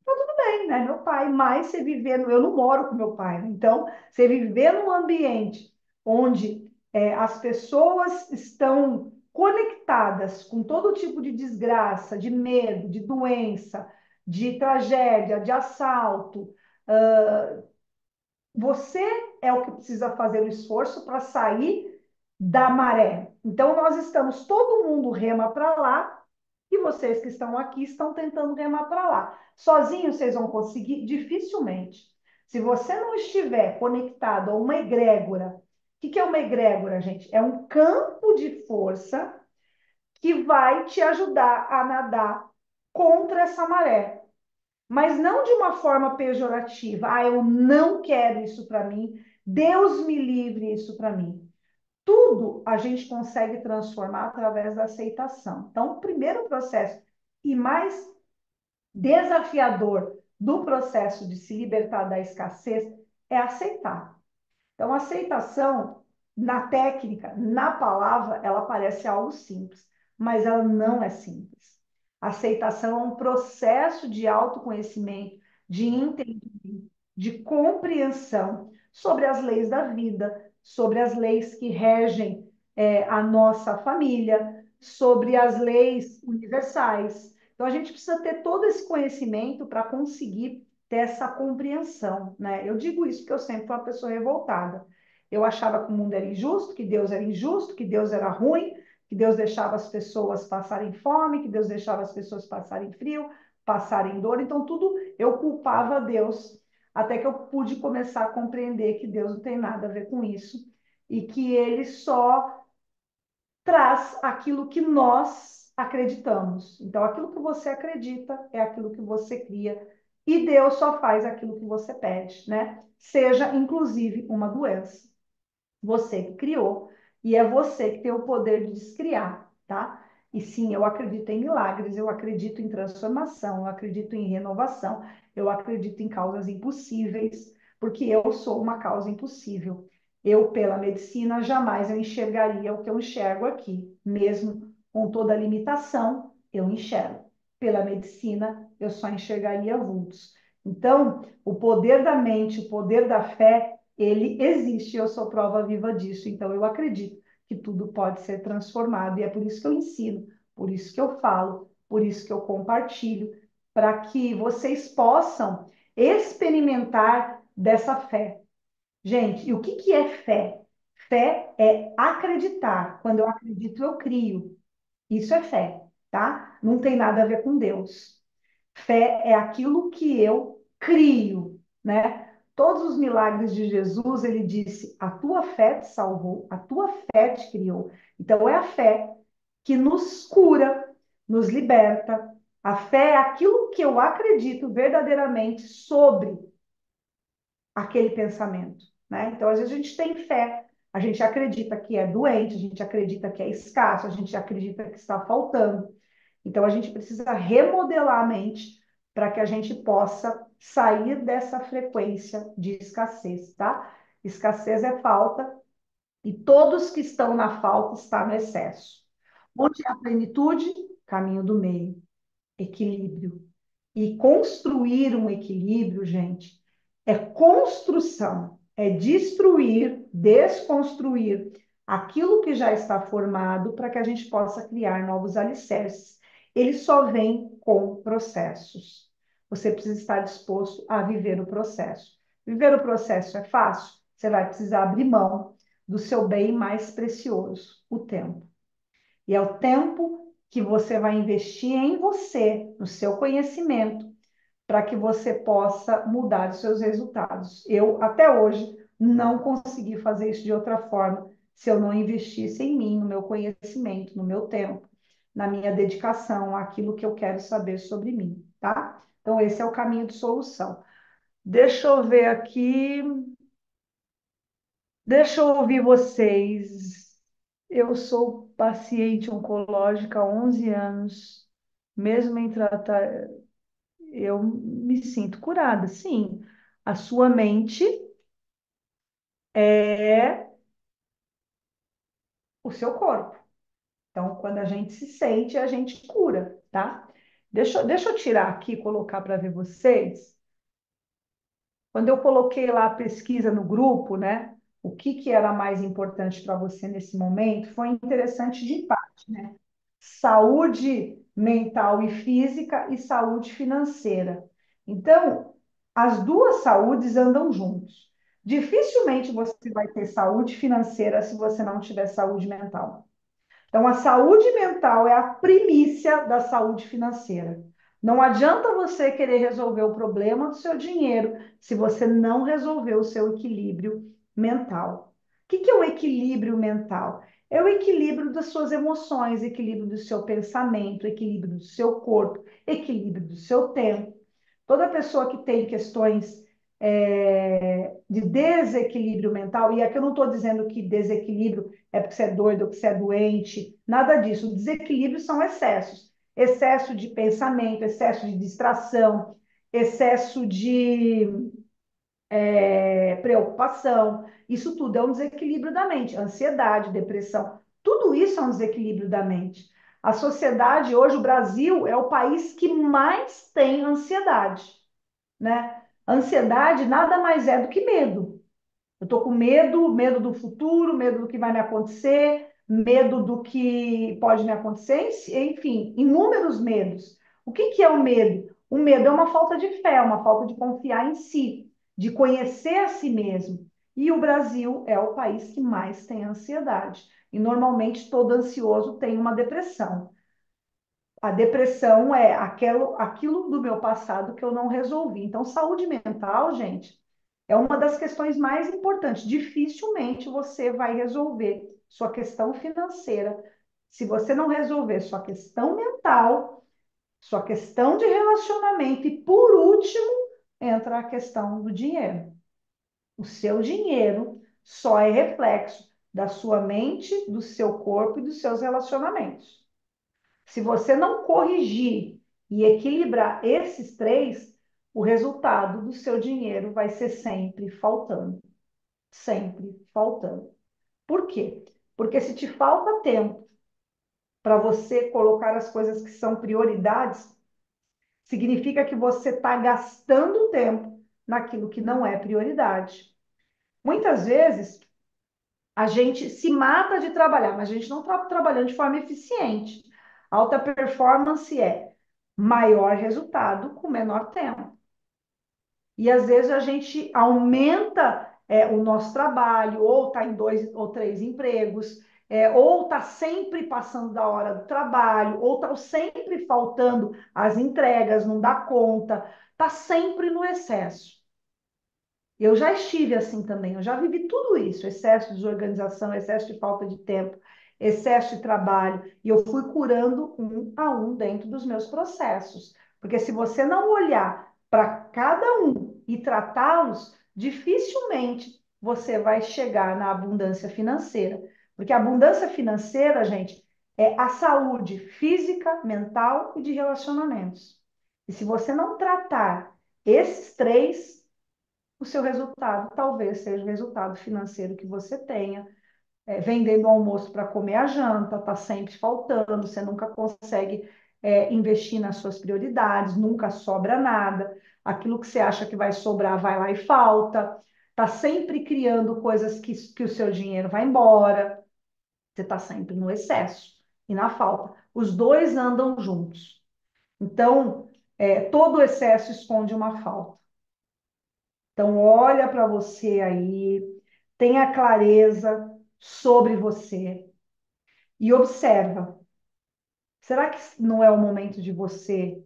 tá tudo bem, né? Meu pai, mas você viver, eu não moro com meu pai, né? Então, você viver num ambiente onde as pessoas estão conectadas com todo tipo de desgraça, de medo, de doença, de tragédia, de assalto. Você é o que precisa fazer o esforço para sair da maré. Então, nós estamos, todo mundo rema para lá, e vocês que estão aqui estão tentando remar para lá. Sozinhos vocês vão conseguir? Dificilmente. Se você não estiver conectado a uma egrégora, o que é uma egrégora, gente? É um campo de força que vai te ajudar a nadar contra essa maré, mas não de uma forma pejorativa. Ah, eu não quero isso para mim. Deus me livre isso para mim. Tudo a gente consegue transformar através da aceitação. Então, o primeiro processo e mais desafiador do processo de se libertar da escassez é aceitar. Então, a aceitação, na técnica, na palavra, ela parece algo simples, mas ela não é simples. A aceitação é um processo de autoconhecimento, de entendimento, de compreensão sobre as leis da vida, sobre as leis que regem a nossa família, sobre as leis universais. Então, a gente precisa ter todo esse conhecimento para conseguir ter essa compreensão, né? Eu digo isso porque eu sempre fui uma pessoa revoltada. Eu achava que o mundo era injusto, que Deus era injusto, que Deus era ruim, que Deus deixava as pessoas passarem fome, que Deus deixava as pessoas passarem frio, passarem dor. Então, tudo eu culpava Deus, até que eu pude começar a compreender que Deus não tem nada a ver com isso e que Ele só traz aquilo que nós acreditamos. Então, aquilo que você acredita é aquilo que você cria. E Deus só faz aquilo que você pede, né? Seja, inclusive, uma doença. Você que criou. E é você que tem o poder de descriar, tá? E sim, eu acredito em milagres, eu acredito em transformação, eu acredito em renovação, eu acredito em causas impossíveis, porque eu sou uma causa impossível. Eu, pela medicina, jamais eu enxergaria o que eu enxergo aqui, mesmo com toda a limitação, eu enxergo. Pela medicina, eu só enxergaria vultos. Então, o poder da mente, o poder da fé, ele existe, eu sou prova viva disso. Então, eu acredito que tudo pode ser transformado, e é por isso que eu ensino, por isso que eu falo, por isso que eu compartilho, para que vocês possam experimentar dessa fé. Gente, e o que que é fé? Fé é acreditar. Quando eu acredito, eu crio. Isso é fé, tá? Não tem nada a ver com Deus. Fé é aquilo que eu crio, né? Todos os milagres de Jesus, ele disse: a tua fé te salvou, a tua fé te criou. Então, é a fé que nos cura, nos liberta. A fé é aquilo que eu acredito verdadeiramente sobre aquele pensamento, né? Então, às vezes a gente tem fé, a gente acredita que é doente, a gente acredita que é escasso, a gente acredita que está faltando. Então, a gente precisa remodelar a mente para que a gente possa sair dessa frequência de escassez, tá? Escassez é falta e todos que estão na falta estão no excesso. Onde há plenitude, caminho do meio, equilíbrio. E construir um equilíbrio, gente, é construção, é destruir, desconstruir aquilo que já está formado para que a gente possa criar novos alicerces. Ele só vem com processos. Você precisa estar disposto a viver o processo. Viver o processo é fácil? Você vai precisar abrir mão do seu bem mais precioso, o tempo. E é o tempo que você vai investir em você, no seu conhecimento, para que você possa mudar os seus resultados. Eu, até hoje, não consegui fazer isso de outra forma se eu não investisse em mim, no meu conhecimento, no meu tempo, na minha dedicação, àquilo que eu quero saber sobre mim, tá? Então, esse é o caminho de solução. Deixa eu ver aqui, deixa eu ouvir vocês. Eu sou paciente oncológica há 11 anos, mesmo em tratar, eu me sinto curada, sim. A sua mente é o seu corpo. Então, quando a gente se sente, a gente cura, tá? Deixa eu tirar aqui e colocar para ver vocês. Quando eu coloquei lá a pesquisa no grupo, né? O que que era mais importante para você nesse momento, foi interessante de parte, né? Saúde mental e física e saúde financeira. Então, as duas saúdes andam juntos. Dificilmente você vai ter saúde financeira se você não tiver saúde mental. Então, a saúde mental é a primícia da saúde financeira. Não adianta você querer resolver o problema do seu dinheiro se você não resolver o seu equilíbrio mental. O que é o equilíbrio mental? É o equilíbrio das suas emoções, equilíbrio do seu pensamento, equilíbrio do seu corpo, equilíbrio do seu tempo. Toda pessoa que tem questões de desequilíbrio mental, e aqui eu não estou dizendo que desequilíbrio é porque você é doido ou que você é doente, nada disso. O desequilíbrio são excessos. Excesso de pensamento, excesso de distração, excesso de preocupação. Isso tudo é um desequilíbrio da mente. Ansiedade, depressão, tudo isso é um desequilíbrio da mente. A sociedade, hoje, o Brasil é o país que mais tem ansiedade, né? Ansiedade nada mais é do que medo. Eu estou com medo, medo do futuro, medo do que vai me acontecer, medo do que pode me acontecer, enfim, inúmeros medos. O que que é o medo? O medo é uma falta de fé, uma falta de confiar em si, de conhecer a si mesmo. E o Brasil é o país que mais tem ansiedade. E normalmente todo ansioso tem uma depressão. A depressão é aquilo do meu passado que eu não resolvi. Então, saúde mental, gente, é uma das questões mais importantes. Dificilmente você vai resolver sua questão financeira se você não resolver sua questão mental, sua questão de relacionamento e, por último, entra a questão do dinheiro. O seu dinheiro só é reflexo da sua mente, do seu corpo e dos seus relacionamentos. Se você não corrigir e equilibrar esses três, o resultado do seu dinheiro vai ser sempre faltando. Sempre faltando. Por quê? Porque se te falta tempo para você colocar as coisas que são prioridades, significa que você está gastando tempo naquilo que não é prioridade. Muitas vezes a gente se mata de trabalhar, mas a gente não está trabalhando de forma eficiente. Alta performance é maior resultado com menor tempo. E às vezes a gente aumenta o nosso trabalho, ou está em 2 ou 3 empregos, ou está sempre passando da hora do trabalho, ou está sempre faltando as entregas, não dá conta, está sempre no excesso. Eu já estive assim também, eu já vivi tudo isso, excesso de desorganização, excesso de falta de tempo, excesso de trabalho, e eu fui curando um a um dentro dos meus processos. Porque se você não olhar para cada um e tratá-los, dificilmente você vai chegar na abundância financeira. Porque a abundância financeira, gente, é a saúde física, mental e de relacionamentos. E se você não tratar esses três, o seu resultado talvez seja o resultado financeiro que você tenha, vendendo almoço para comer a janta, está sempre faltando, você nunca consegue investir nas suas prioridades, nunca sobra nada, aquilo que você acha que vai sobrar vai lá e falta, está sempre criando coisas que o seu dinheiro vai embora, você está sempre no excesso e na falta. Os dois andam juntos. Então, todo excesso esconde uma falta. Então, olha para você aí, tenha clareza sobre você e observa. Será que não é o momento de você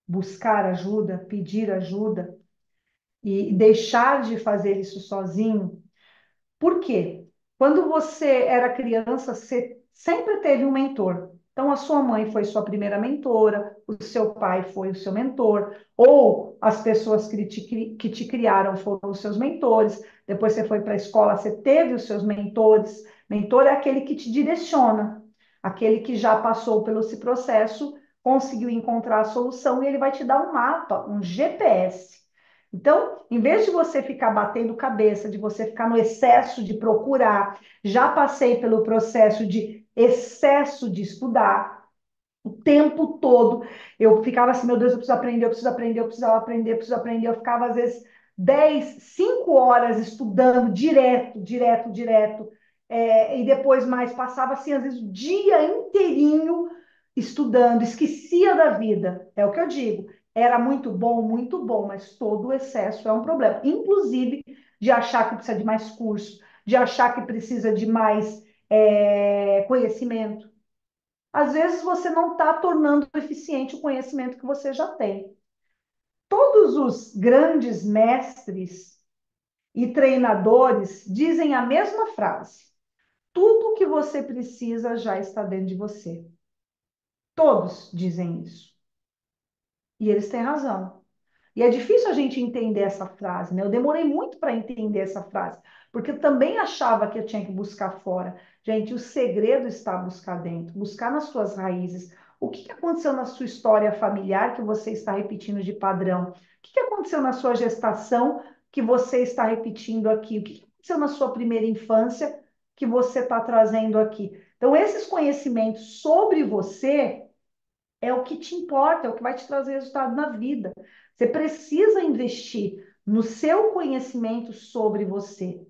buscar ajuda, pedir ajuda e deixar de fazer isso sozinho? Por quê? Quando você era criança, você sempre teve um mentor. Então, a sua mãe foi sua primeira mentora, o seu pai foi o seu mentor, ou as pessoas que te criaram foram os seus mentores. Depois você foi para a escola, você teve os seus mentores. Mentor é aquele que te direciona, aquele que já passou pelo esse processo, conseguiu encontrar a solução e ele vai te dar um mapa, um GPS. Então, em vez de você ficar batendo cabeça, de você ficar no excesso de procurar, já passei pelo processo de excesso de estudar o tempo todo. Eu ficava assim, meu Deus, eu preciso aprender, eu preciso aprender, eu precisava aprender, eu preciso aprender. Eu ficava, às vezes, 10, 5 horas estudando direto, direto, direto. E depois mais, passava assim, às vezes, o dia inteirinho estudando, esquecia da vida. É o que eu digo. Era muito bom, mas todo o excesso é um problema. Inclusive, de achar que precisa de mais curso, de achar que precisa de mais conhecimento. Às vezes você não está tornando eficiente o conhecimento que você já tem. Todos os grandes mestres e treinadores dizem a mesma frase: tudo o que você precisa já está dentro de você. Todos dizem isso. E eles têm razão. E é difícil a gente entender essa frase, né? Eu demorei muito para entender essa frase, porque eu também achava que eu tinha que buscar fora. Gente, o segredo está buscar dentro, buscar nas suas raízes. O que aconteceu na sua história familiar que você está repetindo de padrão? O que aconteceu na sua gestação que você está repetindo aqui? O que aconteceu na sua primeira infância que você está trazendo aqui? Então, esses conhecimentos sobre você é o que te importa, é o que vai te trazer resultado na vida. Você precisa investir no seu conhecimento sobre você.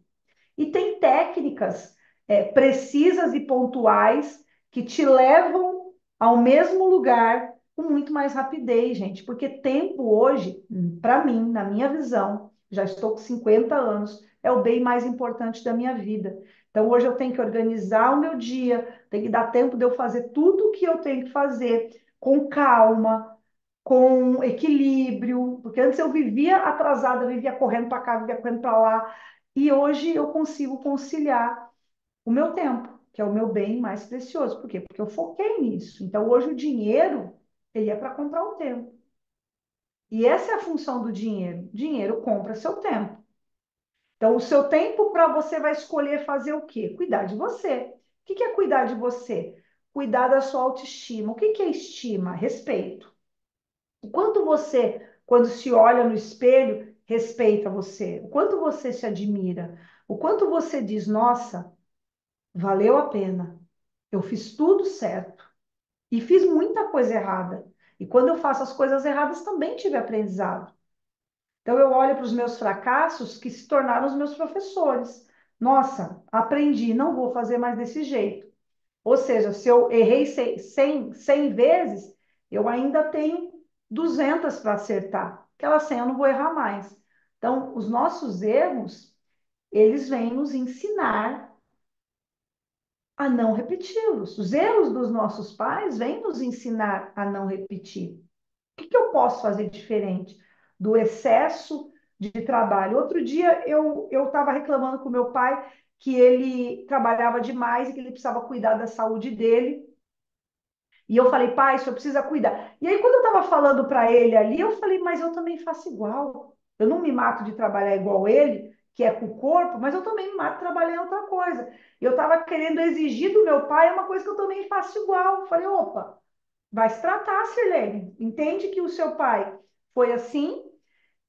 E tem técnicas precisas e pontuais que te levam ao mesmo lugar com muito mais rapidez, gente. Porque tempo hoje, para mim, na minha visão, já estou com 50 anos, é o bem mais importante da minha vida. Então, hoje eu tenho que organizar o meu dia, tem que dar tempo de eu fazer tudo o que eu tenho que fazer com calma, com equilíbrio, porque antes eu vivia atrasada, eu vivia correndo para cá, vivia correndo para lá, e hoje eu consigo conciliar o meu tempo, que é o meu bem mais precioso. Por quê? Porque eu foquei nisso. Então, hoje o dinheiro, ele é para comprar o tempo. E essa é a função do dinheiro. Dinheiro compra seu tempo. Então, o seu tempo para você vai escolher fazer o quê? Cuidar de você. O que é cuidar de você? cuidar da sua autoestima. O que que é estima? Respeito. O quanto você, quando se olha no espelho, respeita você? O quanto você se admira? O quanto você diz, nossa, valeu a pena. Eu fiz tudo certo e fiz muita coisa errada. E quando eu faço as coisas erradas, também tive aprendizado. Então eu olho para os meus fracassos que se tornaram os meus professores. Nossa, aprendi, não vou fazer mais desse jeito. Ou seja, se eu errei 100 vezes, eu ainda tenho 200 para acertar. Aquela 100 eu não vou errar mais. Então, os nossos erros, eles vêm nos ensinar a não repeti-los. Os erros dos nossos pais vêm nos ensinar a não repetir. O que que eu posso fazer diferente do excesso de trabalho? Outro dia eu estava reclamando com meu pai que ele trabalhava demais e que ele precisava cuidar da saúde dele. E eu falei, pai, o senhor precisa cuidar. E aí, quando eu estava falando para ele ali, eu falei, mas eu também faço igual. Eu não me mato de trabalhar igual ele, que é com o corpo, mas eu também me mato de trabalhar em outra coisa. E eu estava querendo exigir do meu pai uma coisa que eu também faço igual. Eu falei, opa, vai se tratar, Sirlene. Entende que o seu pai foi assim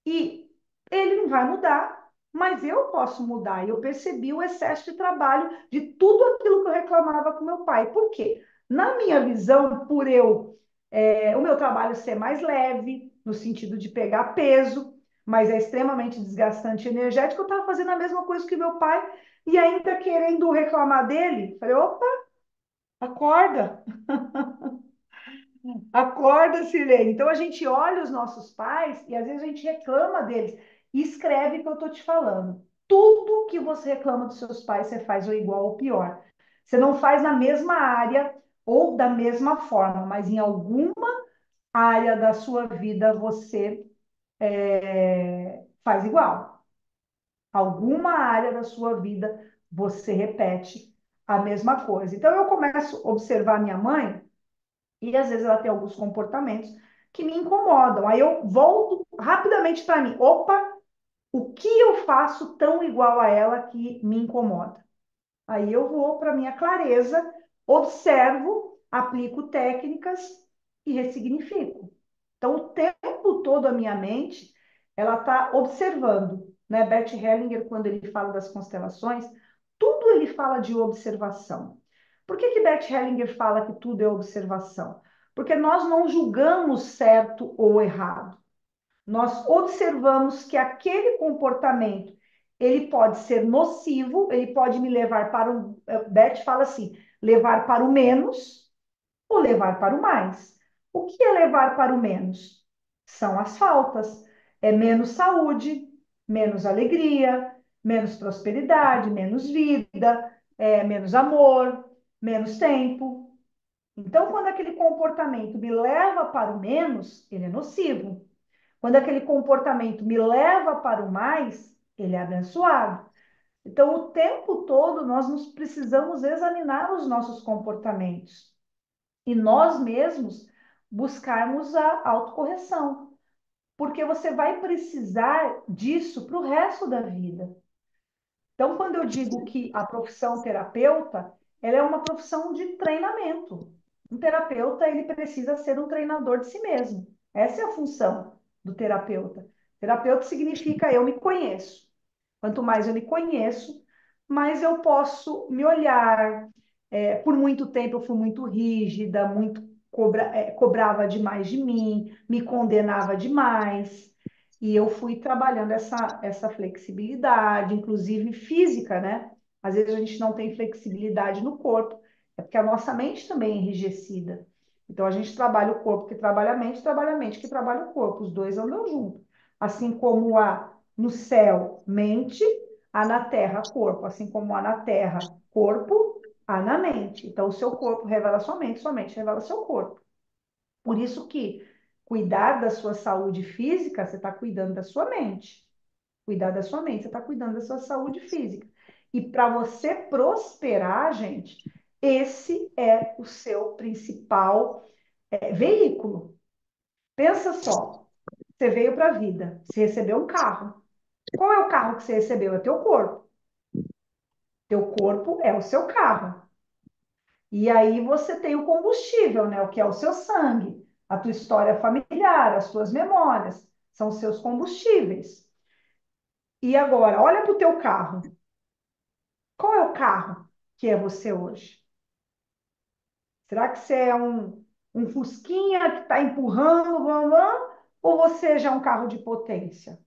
e ele não vai mudar, mas eu posso mudar. E eu percebi o excesso de trabalho de tudo aquilo que eu reclamava com meu pai. Por quê? Na minha visão, o meu trabalho ser mais leve, no sentido de pegar peso, mas é extremamente desgastante e energético, eu estava fazendo a mesma coisa que meu pai e ainda querendo reclamar dele. Falei, opa, acorda. Acorda, Sirlene. Então a gente olha os nossos pais e às vezes a gente reclama deles. E escreve o que eu estou te falando. Tudo que você reclama dos seus pais, você faz ou igual ou pior. Você não faz na mesma área ou da mesma forma, mas em alguma área da sua vida você faz igual. Alguma área da sua vida você repete a mesma coisa. Então eu começo a observar minha mãe. E às vezes ela tem alguns comportamentos que me incomodam. Aí eu volto rapidamente para mim. Opa, o que eu faço tão igual a ela que me incomoda? Aí eu vou para minha clareza, observo, aplico técnicas e ressignifico. Então, o tempo todo a minha mente, ela está observando, né? Bert Hellinger, quando ele fala das constelações, tudo ele fala de observação. Por que que Bert Hellinger fala que tudo é observação? Porque nós não julgamos certo ou errado. Nós observamos que aquele comportamento ele pode ser nocivo, ele pode me levar para um, Bert fala assim, levar para o menos ou levar para o mais. O que é levar para o menos? São as faltas. É menos saúde, menos alegria, menos prosperidade, menos vida, menos amor, menos tempo. Então, quando aquele comportamento me leva para o menos, ele é nocivo. Quando aquele comportamento me leva para o mais, ele é abençoado. Então, o tempo todo nós nos precisamos examinar os nossos comportamentos e nós mesmos buscarmos a autocorreção, porque você vai precisar disso para o resto da vida. Então, quando eu digo que a profissão terapeuta, ela é uma profissão de treinamento. Um terapeuta, ele precisa ser um treinador de si mesmo. Essa é a função do terapeuta. Terapeuta significa eu me conheço. Quanto mais eu me conheço, mais eu posso me olhar. Por muito tempo eu fui muito rígida, cobrava demais de mim, me condenava demais. E eu fui trabalhando essa flexibilidade, inclusive física, né? Às vezes a gente não tem flexibilidade no corpo, é porque a nossa mente também é enrijecida. Então a gente trabalha o corpo que trabalha a mente que trabalha o corpo, os dois andam juntos. Assim como há no céu mente, há na terra corpo, assim como há na terra corpo, há na mente. Então o seu corpo revela sua mente revela seu corpo. Por isso que cuidar da sua saúde física, você está cuidando da sua mente. Cuidar da sua mente, você está cuidando da sua saúde física. E para você prosperar, gente, esse é o seu principal veículo. Pensa só, você veio para a vida, você recebeu um carro. Qual é o carro que você recebeu? É teu corpo. Teu corpo é o seu carro. E aí você tem o combustível, né? O que é o seu sangue, a tua história familiar, as suas memórias, são os seus combustíveis. E agora, olha para o teu carro. Qual é o carro que é você hoje? Será que você é um Fusquinha que está empurrando, ou você já é um carro de potência?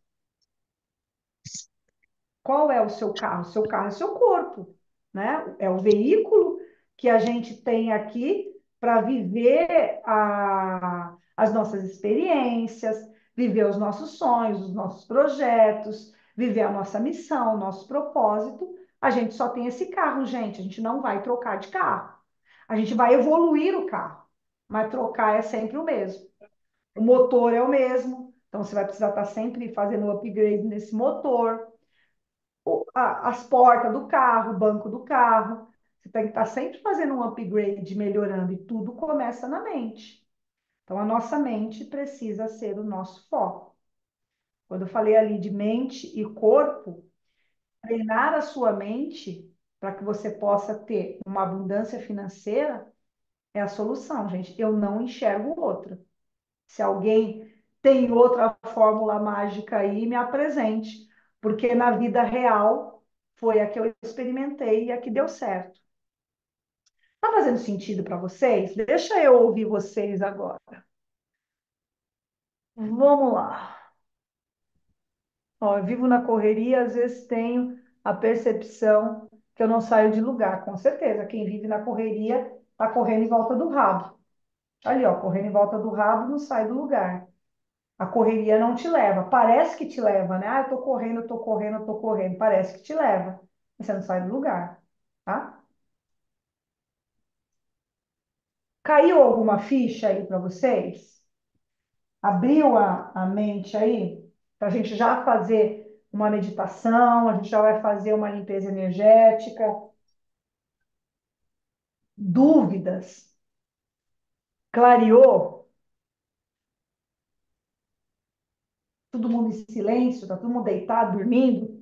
Qual é o seu carro? O seu carro é o seu corpo, né? É o veículo que a gente tem aqui para viver as nossas experiências, viver os nossos sonhos, os nossos projetos, viver a nossa missão, o nosso propósito. A gente só tem esse carro, gente. A gente não vai trocar de carro. A gente vai evoluir o carro, mas trocar é sempre o mesmo. O motor é o mesmo, então você vai precisar estar sempre fazendo upgrade nesse motor, as portas do carro, o banco do carro. Você tem que estar sempre fazendo um upgrade, melhorando, e tudo começa na mente. Então, a nossa mente precisa ser o nosso foco. Quando eu falei ali de mente e corpo, treinar a sua mente para que você possa ter uma abundância financeira é a solução, gente. Eu não enxergo outra. Se alguém tem outra fórmula mágica aí, me apresente, porque na vida real foi a que eu experimentei e a que deu certo. Tá fazendo sentido para vocês? Deixa eu ouvir vocês agora. Vamos lá. Ó, eu vivo na correria, às vezes tenho a percepção que eu não saio de lugar, com certeza. Quem vive na correria está correndo em volta do rabo. Ali, ó, correndo em volta do rabo, não sai do lugar. A correria não te leva. Parece que te leva, né? Ah, eu tô correndo, eu tô correndo, eu tô correndo. Parece que te leva. Mas você não sai do lugar, tá? Caiu alguma ficha aí para vocês? Abriu a mente aí? Para a gente já fazer uma meditação, a gente já vai fazer uma limpeza energética. Dúvidas? Clareou? Todo mundo em silêncio? Tá todo mundo deitado, dormindo?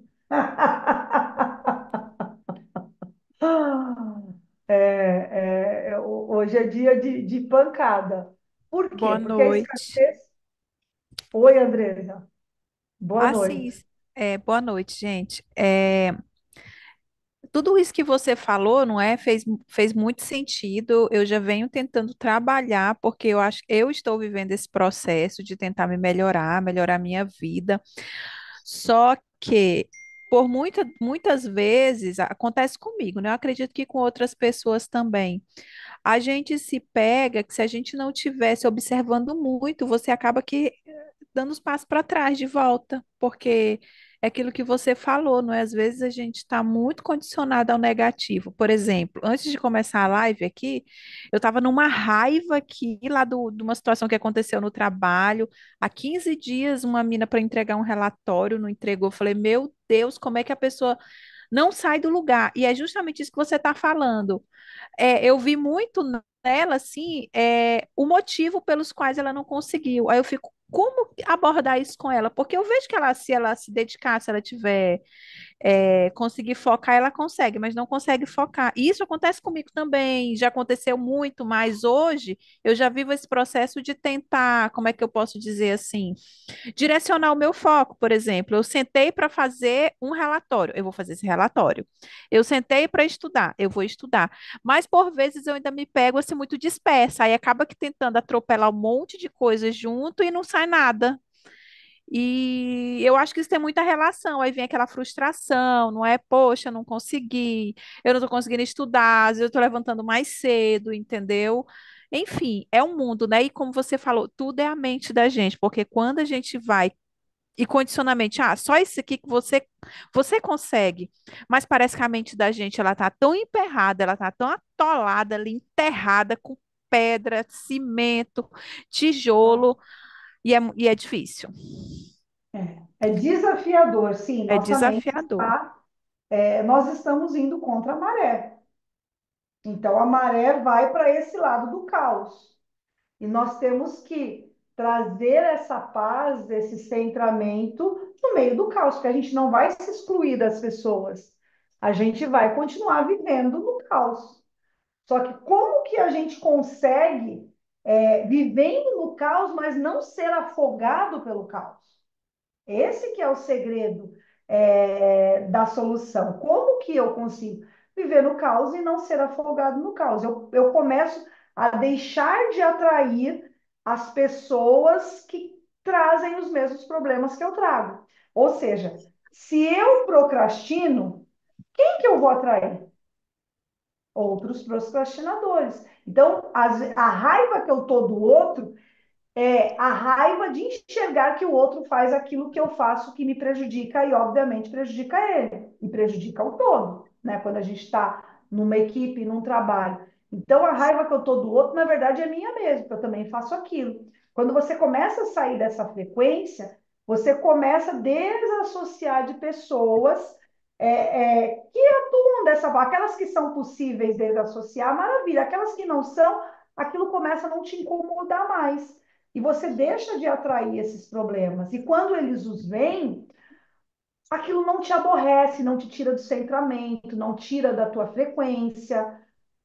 Hoje é dia de pancada. Por quê? Boa Porque a noite. escassez. Oi, Andresa. Boa Assim, noite. boa noite, gente. Tudo isso que você falou, não é, fez muito sentido. Eu já venho tentando trabalhar, porque eu acho que eu estou vivendo esse processo de tentar me melhorar, melhorar a minha vida. Só que, muitas vezes, acontece comigo, né? Eu acredito que com outras pessoas também. A gente se pega que se a gente não tivesse observando muito, você acaba que dando os passos para trás de volta, porque é aquilo que você falou, não é? Às vezes a gente está muito condicionado ao negativo. Por exemplo, antes de começar a live aqui, eu estava numa raiva aqui lá de uma situação que aconteceu no trabalho. Há 15 dias, uma mina para entregar um relatório não entregou. Eu falei, meu Deus, como é que a pessoa não sai do lugar? E é justamente isso que você está falando. Eu vi muito nela, assim, o motivo pelos quais ela não conseguiu. Aí eu fico, como abordar isso com ela? Porque eu vejo que ela, se ela se dedicar, se ela tiver conseguir focar, ela consegue, mas não consegue focar. E isso acontece comigo também, já aconteceu muito, mas hoje eu já vivo esse processo de tentar, como é que eu posso dizer assim, direcionar o meu foco, por exemplo. Eu sentei para fazer um relatório, eu vou fazer esse relatório. Eu sentei para estudar, eu vou estudar. Mas por vezes eu ainda me pego assim muito dispersa, aí acaba que tentando atropelar um monte de coisas junto e não sai nada. E eu acho que isso tem muita relação. Aí vem aquela frustração, não é? Poxa, não consegui, eu não estou conseguindo estudar, às vezes eu estou levantando mais cedo, entendeu? Enfim, é um mundo, né? E como você falou, tudo é a mente da gente, porque quando a gente vai e condicionamento, só isso aqui que você consegue, mas parece que a mente da gente ela tá tão emperrada, ela tá tão atolada ali, enterrada com pedra, cimento, tijolo, e é difícil. É desafiador, sim. É Nossa mente desafiador. está. Nós estamos indo contra a maré. Então, a maré vai para esse lado do caos. E nós temos que trazer essa paz, esse centramento no meio do caos, porque a gente não vai se excluir das pessoas. A gente vai continuar vivendo no caos. Só que como que a gente consegue vivendo no caos, mas não ser afogado pelo caos? Esse que é o segredo da solução. Como que eu consigo viver no caos e não ser afogado no caos? Eu começo a deixar de atrair as pessoas que trazem os mesmos problemas que eu trago. Ou seja, se eu procrastino, quem que eu vou atrair? Outros procrastinadores. Então, a raiva que eu tô do outro a raiva de enxergar que o outro faz aquilo que eu faço que me prejudica e, obviamente, prejudica ele e prejudica o todo, né? Quando a gente está numa equipe, num trabalho. Então, a raiva que eu estou do outro, na verdade, é minha mesmo, porque eu também faço aquilo. Quando você começa a sair dessa frequência, você começa a desassociar de pessoas que atuam dessa forma. Aquelas que são possíveis desassociar, maravilha. Aquelas que não são, aquilo começa a não te incomodar mais. E você deixa de atrair esses problemas. E quando eles os veem, aquilo não te aborrece, não te tira do centramento, não tira da tua frequência,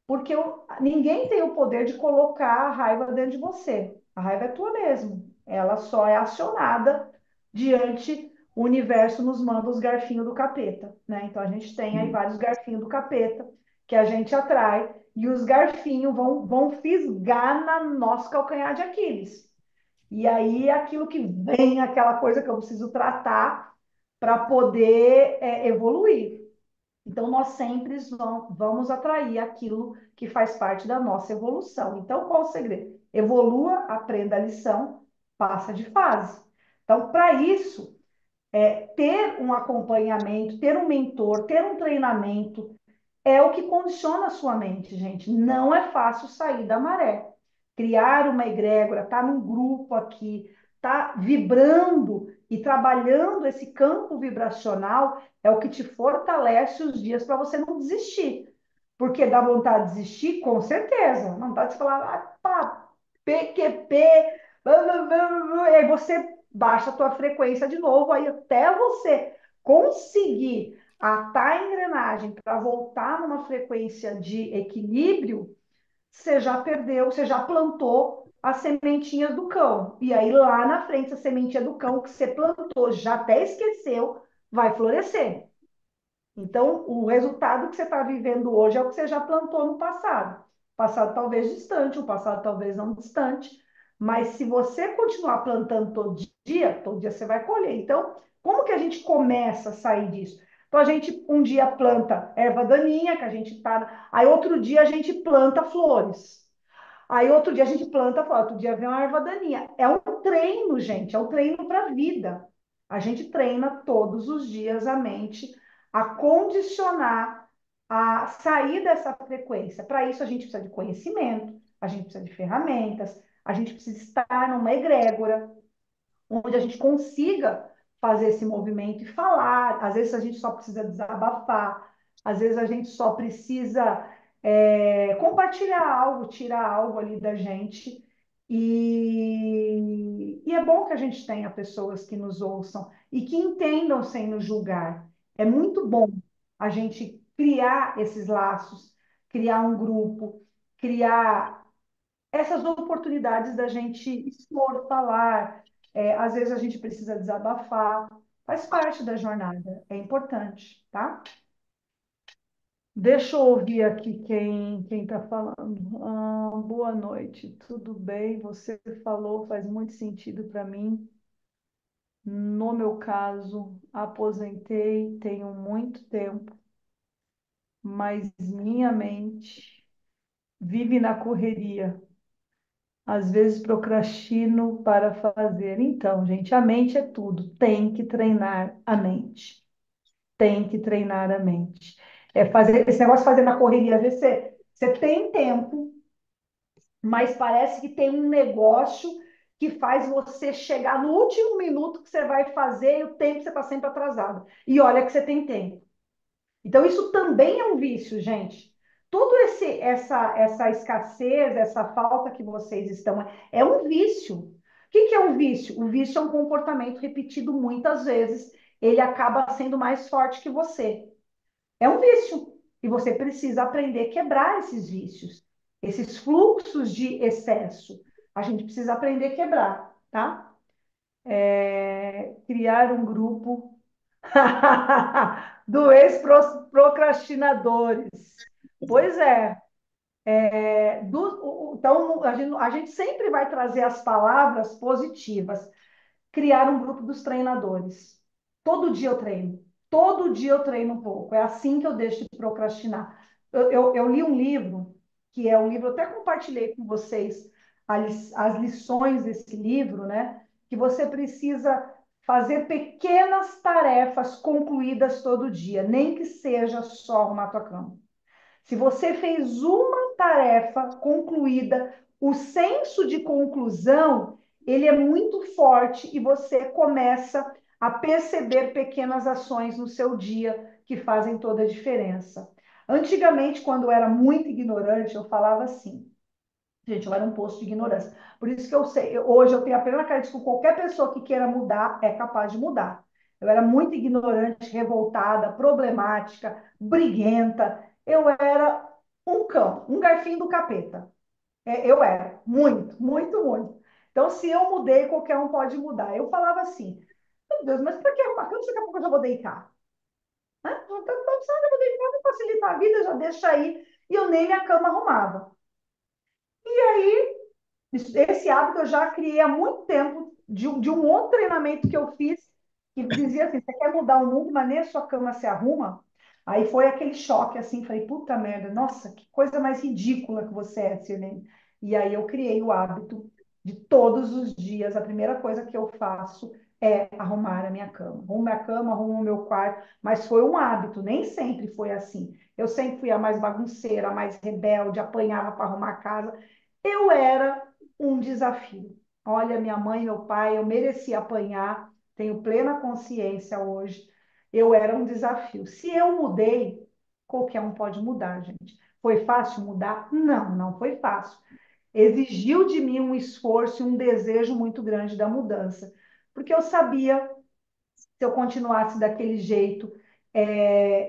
porque ninguém tem o poder de colocar a raiva dentro de você. A raiva é tua mesmo. Ela só é acionada diante o universo nos manda os garfinhos do capeta, né? Então a gente tem aí vários garfinhos do capeta que a gente atrai e os garfinhos vão fisgar na nosso calcanhar de Aquiles. E aí, aquilo que vem, aquela coisa que eu preciso tratar para poder evoluir. Então, nós sempre vamos atrair aquilo que faz parte da nossa evolução. Então, qual o segredo? Evolua, aprenda a lição, passa de fase. Então, para isso, ter um acompanhamento, ter um mentor, ter um treinamento, é o que condiciona a sua mente, gente. Não é fácil sair da maré. Criar uma egrégora, estar num grupo aqui, estar vibrando e trabalhando esse campo vibracional é o que te fortalece os dias para você não desistir. Porque dá vontade de desistir, com certeza. Não dá vontade de falar, ah, pá, PQP, blá, blá, blá, blá, e aí você baixa a tua frequência de novo, aí até você conseguir atar a engrenagem para voltar numa frequência de equilíbrio, você já perdeu, você já plantou as sementinhas do cão. E aí lá na frente, a sementinha do cão que você plantou, já até esqueceu, vai florescer. Então, o resultado que você está vivendo hoje é o que você já plantou no passado. Passado talvez distante, o passado talvez não distante, mas se você continuar plantando todo dia você vai colher. Então, como que a gente começa a sair disso? Então, a gente um dia planta erva daninha, que a gente tá. Aí, outro dia, a gente planta flores. Aí, outro dia, a gente planta flores. Outro dia, vem uma erva daninha. É um treino, gente, é um treino para a vida. A gente treina todos os dias a mente a condicionar, a sair dessa frequência. Para isso, a gente precisa de conhecimento, a gente precisa de ferramentas, a gente precisa estar numa egrégora, onde a gente consiga fazer esse movimento e falar. Às vezes, a gente só precisa desabafar, às vezes, a gente só precisa compartilhar algo, tirar algo ali da gente. E é bom que a gente tenha pessoas que nos ouçam e que entendam sem nos julgar. É muito bom a gente criar esses laços, criar um grupo, criar essas oportunidades da gente expor, falar. Às vezes a gente precisa desabafar, faz parte da jornada, é importante, tá? Deixa eu ouvir aqui quem está falando. Boa noite, tudo bem? Você falou, faz muito sentido para mim. No meu caso, aposentei, tenho muito tempo, mas minha mente vive na correria. Às vezes procrastino para fazer. Então, gente, a mente é tudo. Tem que treinar a mente. Tem que treinar a mente. É fazer esse negócio de fazer na correria. Às vezes você tem tempo, mas parece que tem um negócio que faz você chegar no último minuto que você vai fazer e o tempo você está sempre atrasado. E olha que você tem tempo. Então, isso também é um vício, gente. Tudo essa escassez, essa falta que vocês estão, é um vício. O que é um vício? O vício é um comportamento repetido muitas vezes. Ele acaba sendo mais forte que você. É um vício. E você precisa aprender a quebrar esses vícios, esses fluxos de excesso. A gente precisa aprender a quebrar, tá? Criar um grupo do ex-procrastinadores. Pois é. Então, a gente sempre vai trazer as palavras positivas. Criar um grupo dos treinadores. Todo dia eu treino. Todo dia eu treino um pouco. É assim que eu deixo de procrastinar. Eu li um livro, que é um livro, eu até compartilhei com vocês as lições desse livro, né? Que você precisa fazer pequenas tarefas concluídas todo dia, nem que seja só arrumar a tua cama. Se você fez uma tarefa concluída, o senso de conclusão, ele é muito forte e você começa a perceber pequenas ações no seu dia que fazem toda a diferença. Antigamente, quando eu era muito ignorante, eu falava assim, gente, eu era um poço de ignorância. Por isso que eu sei, hoje eu tenho a plena crença que qualquer pessoa que queira mudar é capaz de mudar. Eu era muito ignorante, revoltada, problemática, briguenta. Eu era um cão, um garfinho do capeta. Eu era, muito, muito, muito. Então, se eu mudei, qualquer um pode mudar. Eu falava assim, meu Deus, mas para que arrumar cama? Daqui a pouco eu já vou deitar. Né? Não tá precisando, eu vou deitar, vou facilitar a vida, já deixa aí. E eu nem minha cama arrumava. E aí, esse hábito eu já criei há muito tempo, de um outro treinamento que eu fiz, que dizia assim: você quer mudar o mundo, mas nem a sua cama se arruma? Aí foi aquele choque assim, falei: puta merda, nossa, que coisa mais ridícula que você é, Sirlene. E aí eu criei o hábito de todos os dias, a primeira coisa que eu faço é arrumar a minha cama. Arrumo minha cama, arrumo o meu quarto, mas foi um hábito, nem sempre foi assim. Eu sempre fui a mais bagunceira, a mais rebelde, apanhava para arrumar a casa. Eu era um desafio. Olha, minha mãe e meu pai, eu merecia apanhar, tenho plena consciência hoje. Eu era um desafio. Se eu mudei, qualquer um pode mudar, gente. Foi fácil mudar? Não, não foi fácil. Exigiu de mim um esforço e um desejo muito grande da mudança, porque eu sabia se eu continuasse daquele jeito.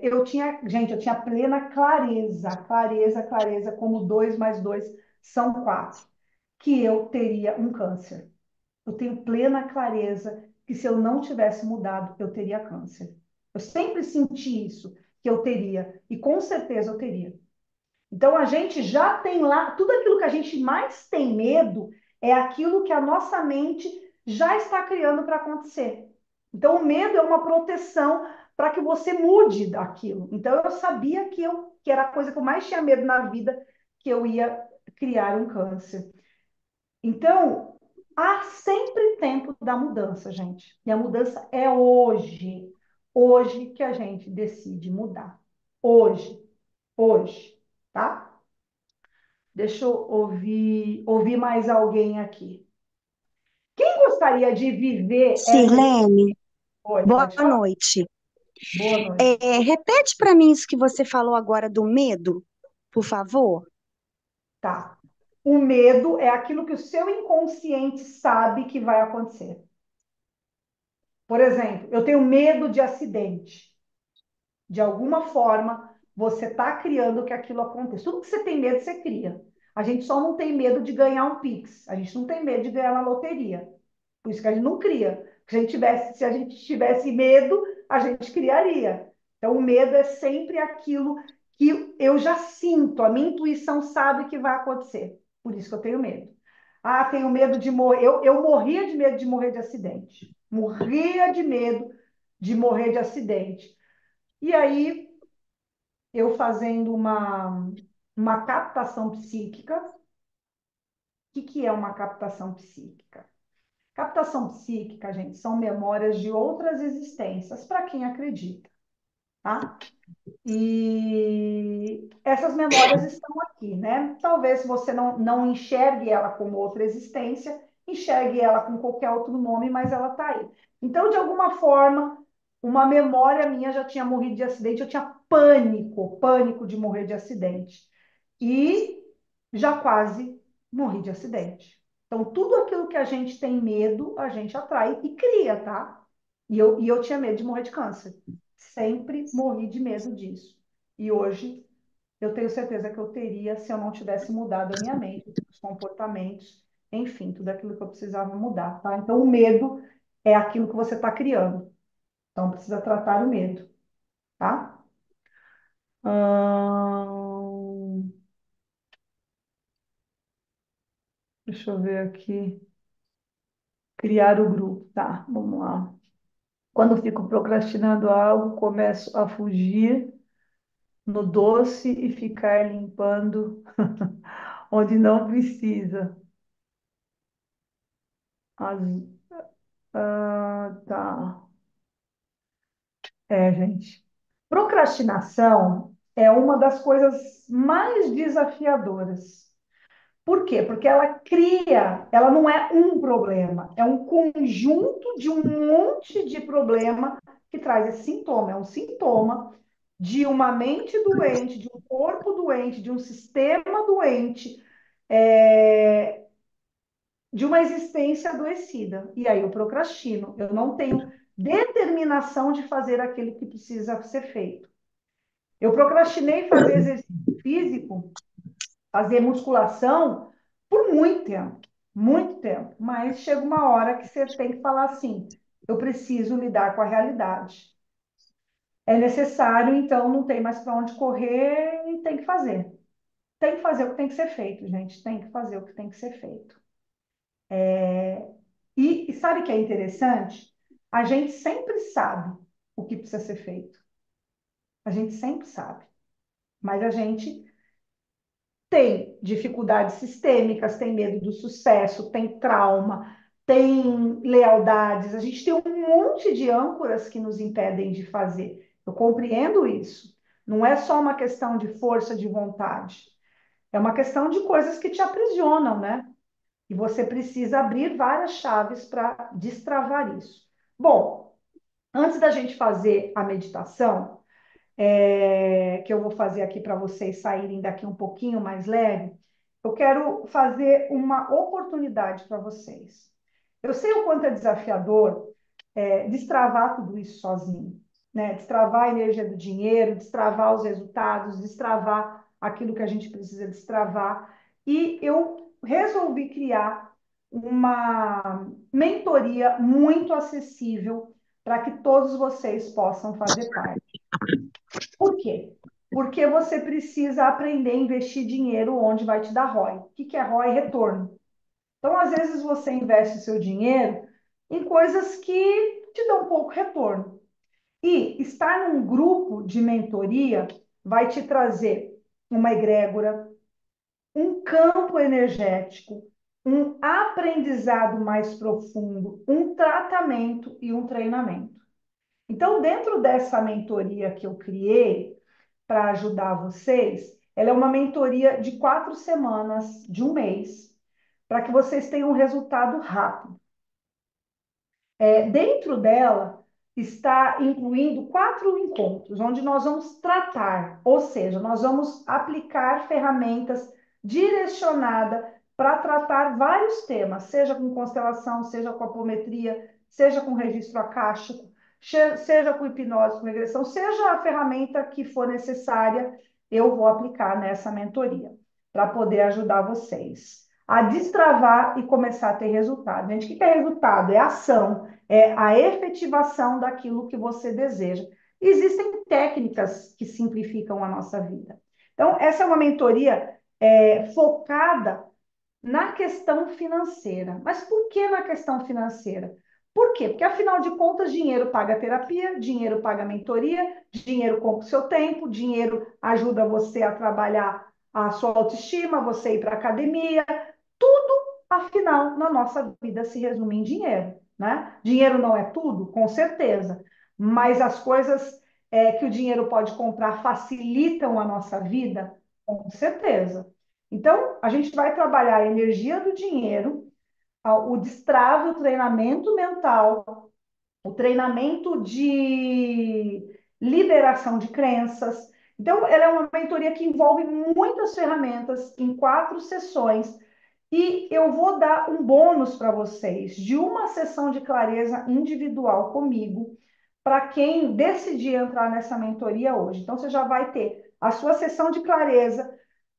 Eu tinha, gente, eu tinha plena clareza, clareza, clareza, como 2 mais 2 são 4, que eu teria um câncer. Eu tenho plena clareza que se eu não tivesse mudado, eu teria câncer. Eu sempre senti isso, que eu teria, e com certeza eu teria. Então a gente já tem lá, tudo aquilo que a gente mais tem medo é aquilo que a nossa mente já está criando para acontecer. Então o medo é uma proteção para que você mude daquilo. Então eu sabia que era a coisa que eu mais tinha medo na vida, que eu ia criar um câncer. Então, há sempre tempo da mudança, gente. E a mudança é hoje. Hoje que a gente decide mudar. Hoje, hoje, tá? Deixa eu ouvir mais alguém aqui. Quem gostaria de viver essa experiência? Sirlene, Oi, boa pode falar? noite. Boa noite. Repete para mim isso que você falou agora do medo, por favor. Tá. O medo é aquilo que o seu inconsciente sabe que vai acontecer. Por exemplo, eu tenho medo de acidente. De alguma forma, você está criando que aquilo aconteça. Tudo que você tem medo, você cria. A gente só não tem medo de ganhar um Pix. A gente não tem medo de ganhar na loteria. Por isso que a gente não cria. Se a gente tivesse medo, a gente criaria. Então, o medo é sempre aquilo que eu já sinto, a minha intuição sabe que vai acontecer. Por isso que eu tenho medo. Ah, tenho medo de morrer. Eu morria de medo de morrer de acidente. Morria de medo de morrer de acidente. E aí, eu fazendo uma captação psíquica. O que é uma captação psíquica? Captação psíquica, gente, são memórias de outras existências, para quem acredita, tá? E essas memórias estão aqui, né? Talvez você não enxergue ela como outra existência, enxergue ela com qualquer outro nome, mas ela está aí. Então, de alguma forma, uma memória minha já tinha morrido de acidente, eu tinha pânico, pânico de morrer de acidente. E já quase morri de acidente. Então, tudo aquilo que a gente tem medo, a gente atrai e cria, tá? E eu tinha medo de morrer de câncer. Sempre morri de medo disso. E hoje eu tenho certeza que eu teria se eu não tivesse mudado a minha mente, os comportamentos, enfim, tudo aquilo que eu precisava mudar, tá? Então, o medo é aquilo que você está criando. Então, precisa tratar o medo, tá? Ahn, deixa eu ver aqui. Criar o grupo, tá? Vamos lá. Quando fico procrastinando algo, começo a fugir no doce e ficar limpando onde não precisa. As- tá. Gente. Procrastinação é uma das coisas mais desafiadoras. Por quê? Porque ela não é um problema, é um conjunto de um monte de problema que traz esse sintoma. É um sintoma de uma mente doente, de um corpo doente, de um sistema doente, é, de uma existência adoecida. E aí eu procrastino, eu não tenho determinação de fazer aquilo que precisa ser feito. Eu procrastinei fazer exercício físico, fazer musculação por muito tempo. Mas chega uma hora que você tem que falar assim: eu preciso lidar com a realidade. É necessário, então não tem mais para onde correr e tem que fazer. Tem que fazer o que tem que ser feito, gente. Tem que fazer o que tem que ser feito. E sabe o que é interessante? A gente sempre sabe o que precisa ser feito. A gente sempre sabe. Mas a gente tem dificuldades sistêmicas, tem medo do sucesso, tem trauma, tem lealdades. A gente tem um monte de âncoras que nos impedem de fazer. Eu compreendo isso. Não é só uma questão de força de vontade. É uma questão de coisas que te aprisionam, né? E você precisa abrir várias chaves para destravar isso. Bom, antes da gente fazer a meditação, que eu vou fazer aqui para vocês saírem daqui um pouquinho mais leve, eu quero fazer uma oportunidade para vocês. Eu sei o quanto é desafiador destravar tudo isso sozinho, né? Destravar a energia do dinheiro, destravar os resultados, destravar aquilo que a gente precisa destravar. E eu resolvi criar uma mentoria muito acessível para que todos vocês possam fazer parte. Por quê? Porque você precisa aprender a investir dinheiro onde vai te dar ROI. O que é ROI? Retorno. Então, às vezes, você investe o seu dinheiro em coisas que te dão pouco retorno. E estar num grupo de mentoria vai te trazer uma egrégora, um campo energético, um aprendizado mais profundo, um tratamento e um treinamento. Então, dentro dessa mentoria que eu criei, para ajudar vocês, ela é uma mentoria de 4 semanas, de um mês, para que vocês tenham um resultado rápido. Dentro dela está incluindo 4 encontros, onde nós vamos tratar, ou seja, nós vamos aplicar ferramentas direcionadas para tratar vários temas, seja com constelação, seja com apometria, seja com registro acástico, seja com hipnose, com regressão, seja a ferramenta que for necessária, eu vou aplicar nessa mentoria, para poder ajudar vocês a destravar e começar a ter resultado. Gente, o que é resultado? É ação, é a efetivação daquilo que você deseja. Existem técnicas que simplificam a nossa vida. Então, essa é uma mentoria focada na questão financeira. Mas por que na questão financeira? Por quê? Porque, afinal de contas, dinheiro paga terapia, dinheiro paga mentoria, dinheiro compra o seu tempo, dinheiro ajuda você a trabalhar a sua autoestima, você ir para a academia. Tudo, afinal, na nossa vida se resume em dinheiro, né? Dinheiro não é tudo, com certeza, mas as coisas que o dinheiro pode comprar facilitam a nossa vida, com certeza. Então, a gente vai trabalhar a energia do dinheiro, o destrave, o treinamento mental, o treinamento de liberação de crenças. Então, ela é uma mentoria que envolve muitas ferramentas em 4 sessões. E eu vou dar um bônus para vocês de uma sessão de clareza individual comigo, para quem decidir entrar nessa mentoria hoje. Então, você já vai ter a sua sessão de clareza.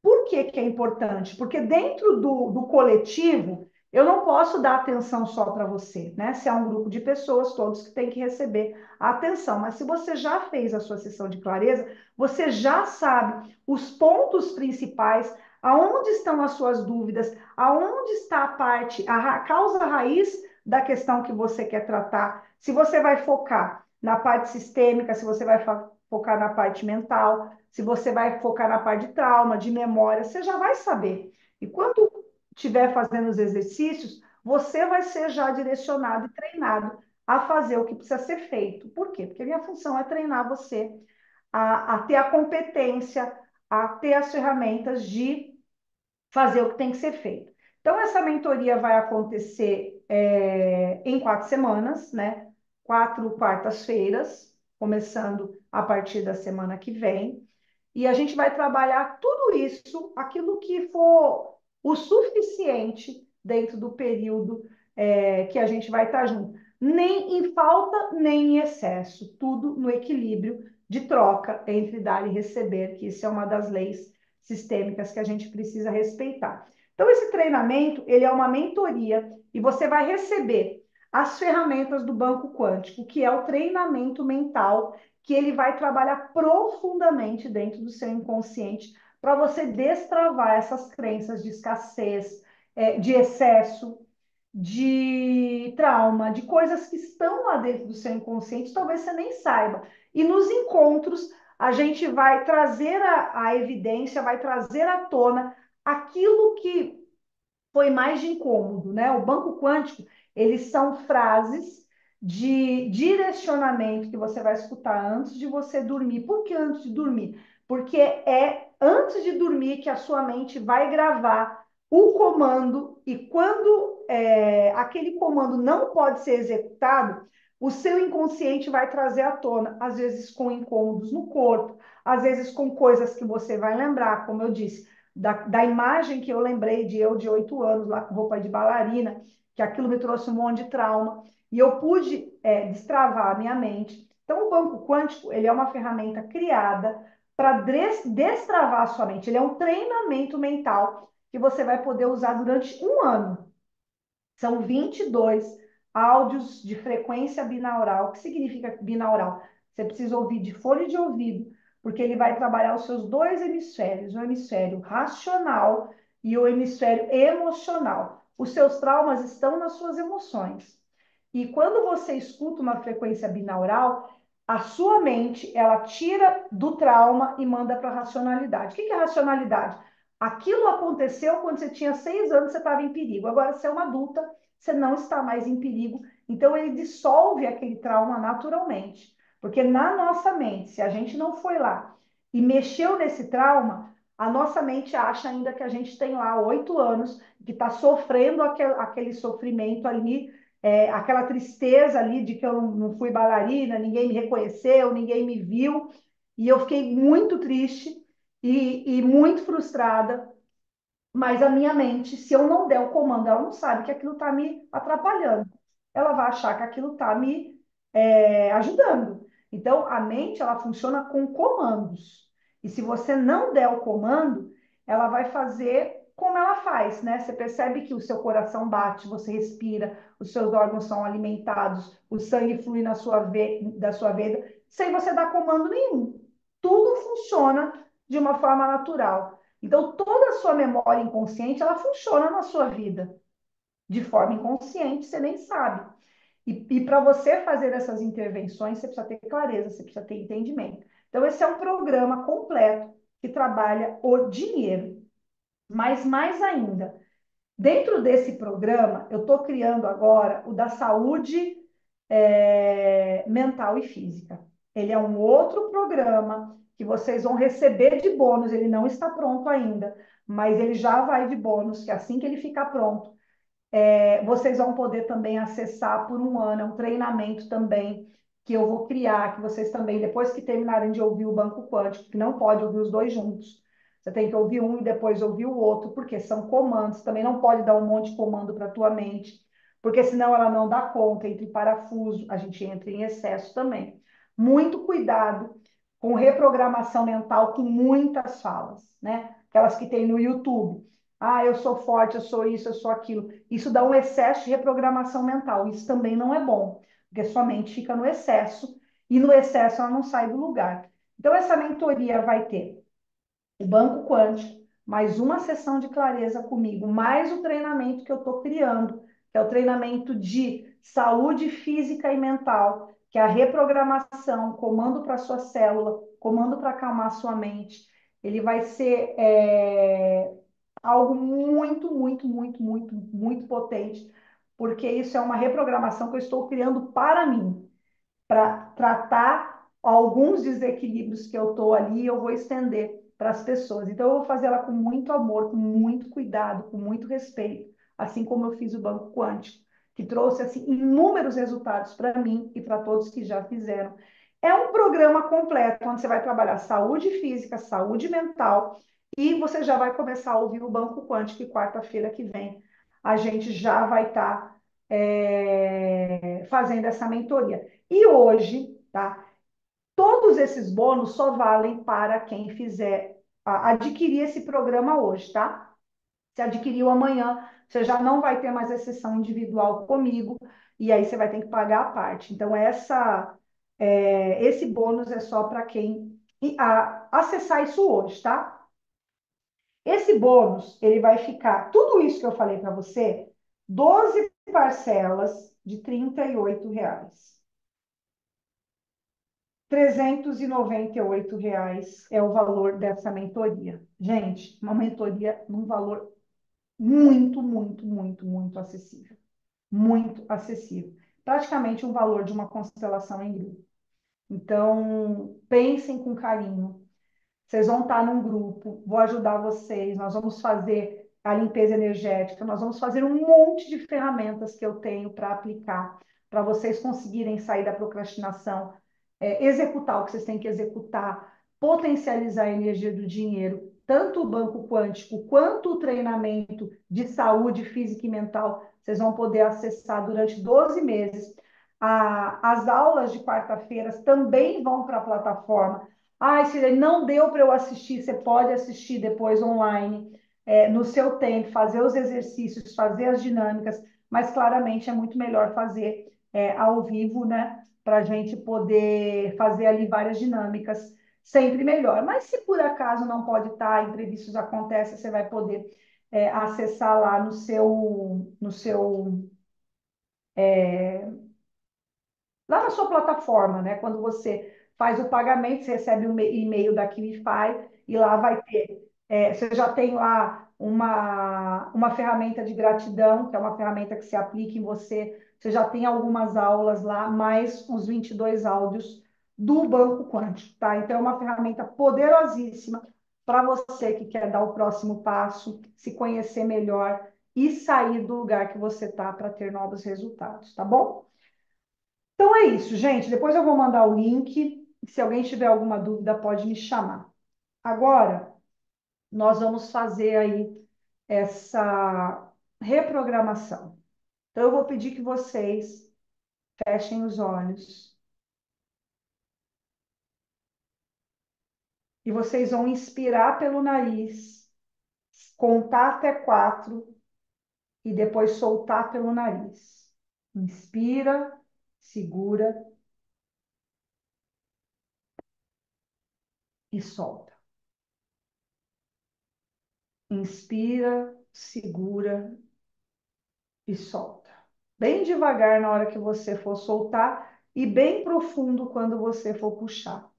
Por que que é importante? Porque dentro do coletivo, eu não posso dar atenção só para você, né? Se é um grupo de pessoas, todos que têm que receber a atenção. Mas se você já fez a sua sessão de clareza, você já sabe os pontos principais, aonde estão as suas dúvidas, aonde está a parte, a causa raiz da questão que você quer tratar. Se você vai focar na parte sistêmica, se você vai focar na parte mental, se você vai focar na parte de trauma, de memória, você já vai saber. E quando estiver fazendo os exercícios, você vai ser já direcionado e treinado a fazer o que precisa ser feito. Por quê? Porque a minha função é treinar você a ter a competência, a ter as ferramentas de fazer o que tem que ser feito. Então, essa mentoria vai acontecer em 4 semanas, né? 4 quartas-feiras, começando a partir da semana que vem. E a gente vai trabalhar tudo isso, aquilo que for o suficiente dentro do período que a gente vai estar junto. Nem em falta, nem em excesso. Tudo no equilíbrio de troca entre dar e receber, que isso é uma das leis sistêmicas que a gente precisa respeitar. Então, esse treinamento, ele é uma mentoria e você vai receber as ferramentas do banco quântico, que é o treinamento mental, que ele vai trabalhar profundamente dentro do seu inconsciente para você destravar essas crenças de escassez, de excesso, de trauma, de coisas que estão lá dentro do seu inconsciente, talvez você nem saiba. E nos encontros, a gente vai trazer a evidência, vai trazer à tona aquilo que foi mais de incômodo, né? O banco quântico, eles são frases de direcionamento que você vai escutar antes de você dormir. Por que antes de dormir? Porque é antes de dormir que a sua mente vai gravar o comando e quando aquele comando não pode ser executado, o seu inconsciente vai trazer à tona, às vezes com incômodos no corpo, às vezes com coisas que você vai lembrar, como eu disse, da imagem que eu lembrei de eu de 8 anos, lá com roupa de bailarina, que aquilo me trouxe um monte de trauma, e eu pude destravar a minha mente. Então, o banco quântico, ele é uma ferramenta criada para destravar a sua mente. Ele é um treinamento mental que você vai poder usar durante um ano. São 22 áudios de frequência binaural. O que significa binaural? Você precisa ouvir de fone de ouvido, porque ele vai trabalhar os seus dois hemisférios, o hemisfério racional e o hemisfério emocional. Os seus traumas estão nas suas emoções. E quando você escuta uma frequência binaural, a sua mente, ela tira do trauma e manda para a racionalidade. O que é racionalidade? Aquilo aconteceu quando você tinha 6 anos, você estava em perigo. Agora, você é uma adulta, você não está mais em perigo. Então, ele dissolve aquele trauma naturalmente. Porque na nossa mente, se a gente não foi lá e mexeu nesse trauma, a nossa mente acha ainda que a gente tem lá 8 anos, que está sofrendo aquele sofrimento ali, aquela tristeza ali de que eu não fui bailarina, ninguém me reconheceu, ninguém me viu. E eu fiquei muito triste e muito frustrada, mas a minha mente, se eu não der o comando, ela não sabe que aquilo está me atrapalhando. Ela vai achar que aquilo está me ajudando. Então, a mente, ela funciona com comandos. E se você não der o comando, ela vai fazer como ela faz, né? Você percebe que o seu coração bate, você respira, os seus órgãos são alimentados, o sangue flui da sua veia, sem você dar comando nenhum. Tudo funciona de uma forma natural. Então, toda a sua memória inconsciente, ela funciona na sua vida. De forma inconsciente, você nem sabe. E para você fazer essas intervenções, você precisa ter clareza, você precisa ter entendimento. Então, esse é um programa completo que trabalha o dinheiro. Mas mais ainda, dentro desse programa, eu estou criando agora o da saúde mental e física. Ele é um outro programa que vocês vão receber de bônus. Ele não está pronto ainda, mas ele já vai de bônus, que assim que ele ficar pronto, vocês vão poder também acessar por um ano. É um treinamento também que eu vou criar, que vocês também, depois que terminarem de ouvir o Banco Quântico, que não pode ouvir os dois juntos, você tem que ouvir um e depois ouvir o outro, porque são comandos. Também não pode dar um monte de comando para a tua mente, porque senão ela não dá conta, entre parafuso, a gente entra em excesso também. Muito cuidado com reprogramação mental, com muitas falas, né? Aquelas que tem no YouTube. Ah, eu sou forte, eu sou isso, eu sou aquilo. Isso dá um excesso de reprogramação mental. Isso também não é bom, porque sua mente fica no excesso e no excesso ela não sai do lugar. Então, essa mentoria vai ter o banco quântico, mais uma sessão de clareza comigo, mais o treinamento que eu estou criando, que é o treinamento de saúde física e mental, que é a reprogramação, comando para sua célula, comando para acalmar sua mente. Ele vai ser algo muito, muito, muito, muito, muito potente, porque isso é uma reprogramação que eu estou criando para mim para tratar alguns desequilíbrios que eu estou ali, eu vou estender para as pessoas. Então, eu vou fazer ela com muito amor, com muito cuidado, com muito respeito, assim como eu fiz o Banco Quântico, que trouxe assim, inúmeros resultados para mim e para todos que já fizeram. É um programa completo, onde você vai trabalhar saúde física, saúde mental, e você já vai começar a ouvir o Banco Quântico, e quarta-feira que vem a gente já vai estar fazendo essa mentoria. E hoje, tá? Todos esses bônus só valem para quem fizer adquirir esse programa hoje, tá? Se adquiriu amanhã, você já não vai ter mais a sessão individual comigo, e aí você vai ter que pagar a parte. Então, esse bônus é só para quem acessar isso hoje, tá? Esse bônus, ele vai ficar, tudo isso que eu falei para você, 12 parcelas de R$ 38. R$ 398 é o valor dessa mentoria. Gente, uma mentoria num valor muito, muito, muito, muito acessível. Muito acessível. Praticamente um valor de uma constelação em grupo. Então, pensem com carinho. Vocês vão estar num grupo, vou ajudar vocês, nós vamos fazer a limpeza energética, nós vamos fazer um monte de ferramentas que eu tenho para aplicar, para vocês conseguirem sair da procrastinação, executar o que vocês têm que executar, potencializar a energia do dinheiro, tanto o banco quântico quanto o treinamento de saúde física e mental, vocês vão poder acessar durante 12 meses. As aulas de quarta-feiras também vão para a plataforma. Ah, se não deu para eu assistir, você pode assistir depois online, no seu tempo, fazer os exercícios, fazer as dinâmicas, mas claramente é muito melhor fazer ao vivo, né? Para a gente poder fazer ali várias dinâmicas, sempre melhor. Mas se por acaso não pode estar, imprevistos acontecem, você vai poder acessar lá lá na sua plataforma, né? Quando você faz o pagamento, você recebe um e-mail da Kimify e lá vai ter, você já tem lá uma ferramenta de gratidão, que é uma ferramenta que se aplica em você, você já tem algumas aulas lá, mais uns 22 áudios do Banco Quântico, tá? Então, é uma ferramenta poderosíssima para você que quer dar o próximo passo, se conhecer melhor e sair do lugar que você está para ter novos resultados, tá bom? Então é isso, gente. Depois eu vou mandar o link. Se alguém tiver alguma dúvida, pode me chamar. Agora, nós vamos fazer aí essa reprogramação. Então, eu vou pedir que vocês fechem os olhos e vocês vão inspirar pelo nariz, contar até 4 e depois soltar pelo nariz. Inspira, segura e solta. Inspira, segura e solta. Bem devagar na hora que você for soltar e bem profundo quando você for puxar.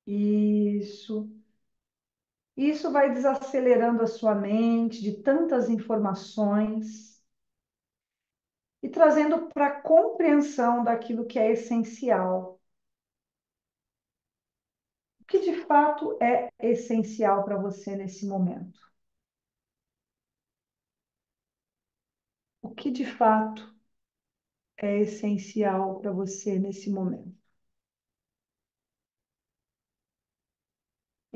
Isso. Isso vai desacelerando a sua mente de tantas informações e trazendo para a compreensão daquilo que é essencial. O que de fato é essencial para você nesse momento? O que de fato é essencial para você nesse momento?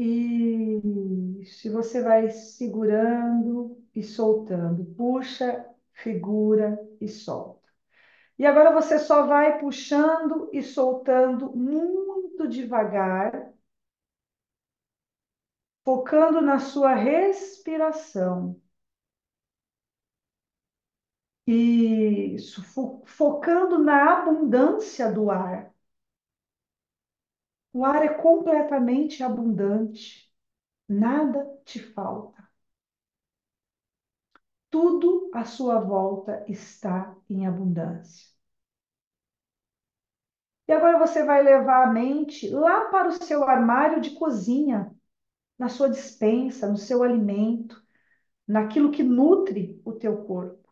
E se você vai segurando e soltando, puxa, segura e solta. E agora você só vai puxando e soltando muito devagar, focando na sua respiração. Isso, focando na abundância do ar. O ar é completamente abundante, nada te falta. Tudo à sua volta está em abundância. E agora você vai levar a mente lá para o seu armário de cozinha, na sua despensa, no seu alimento, naquilo que nutre o teu corpo.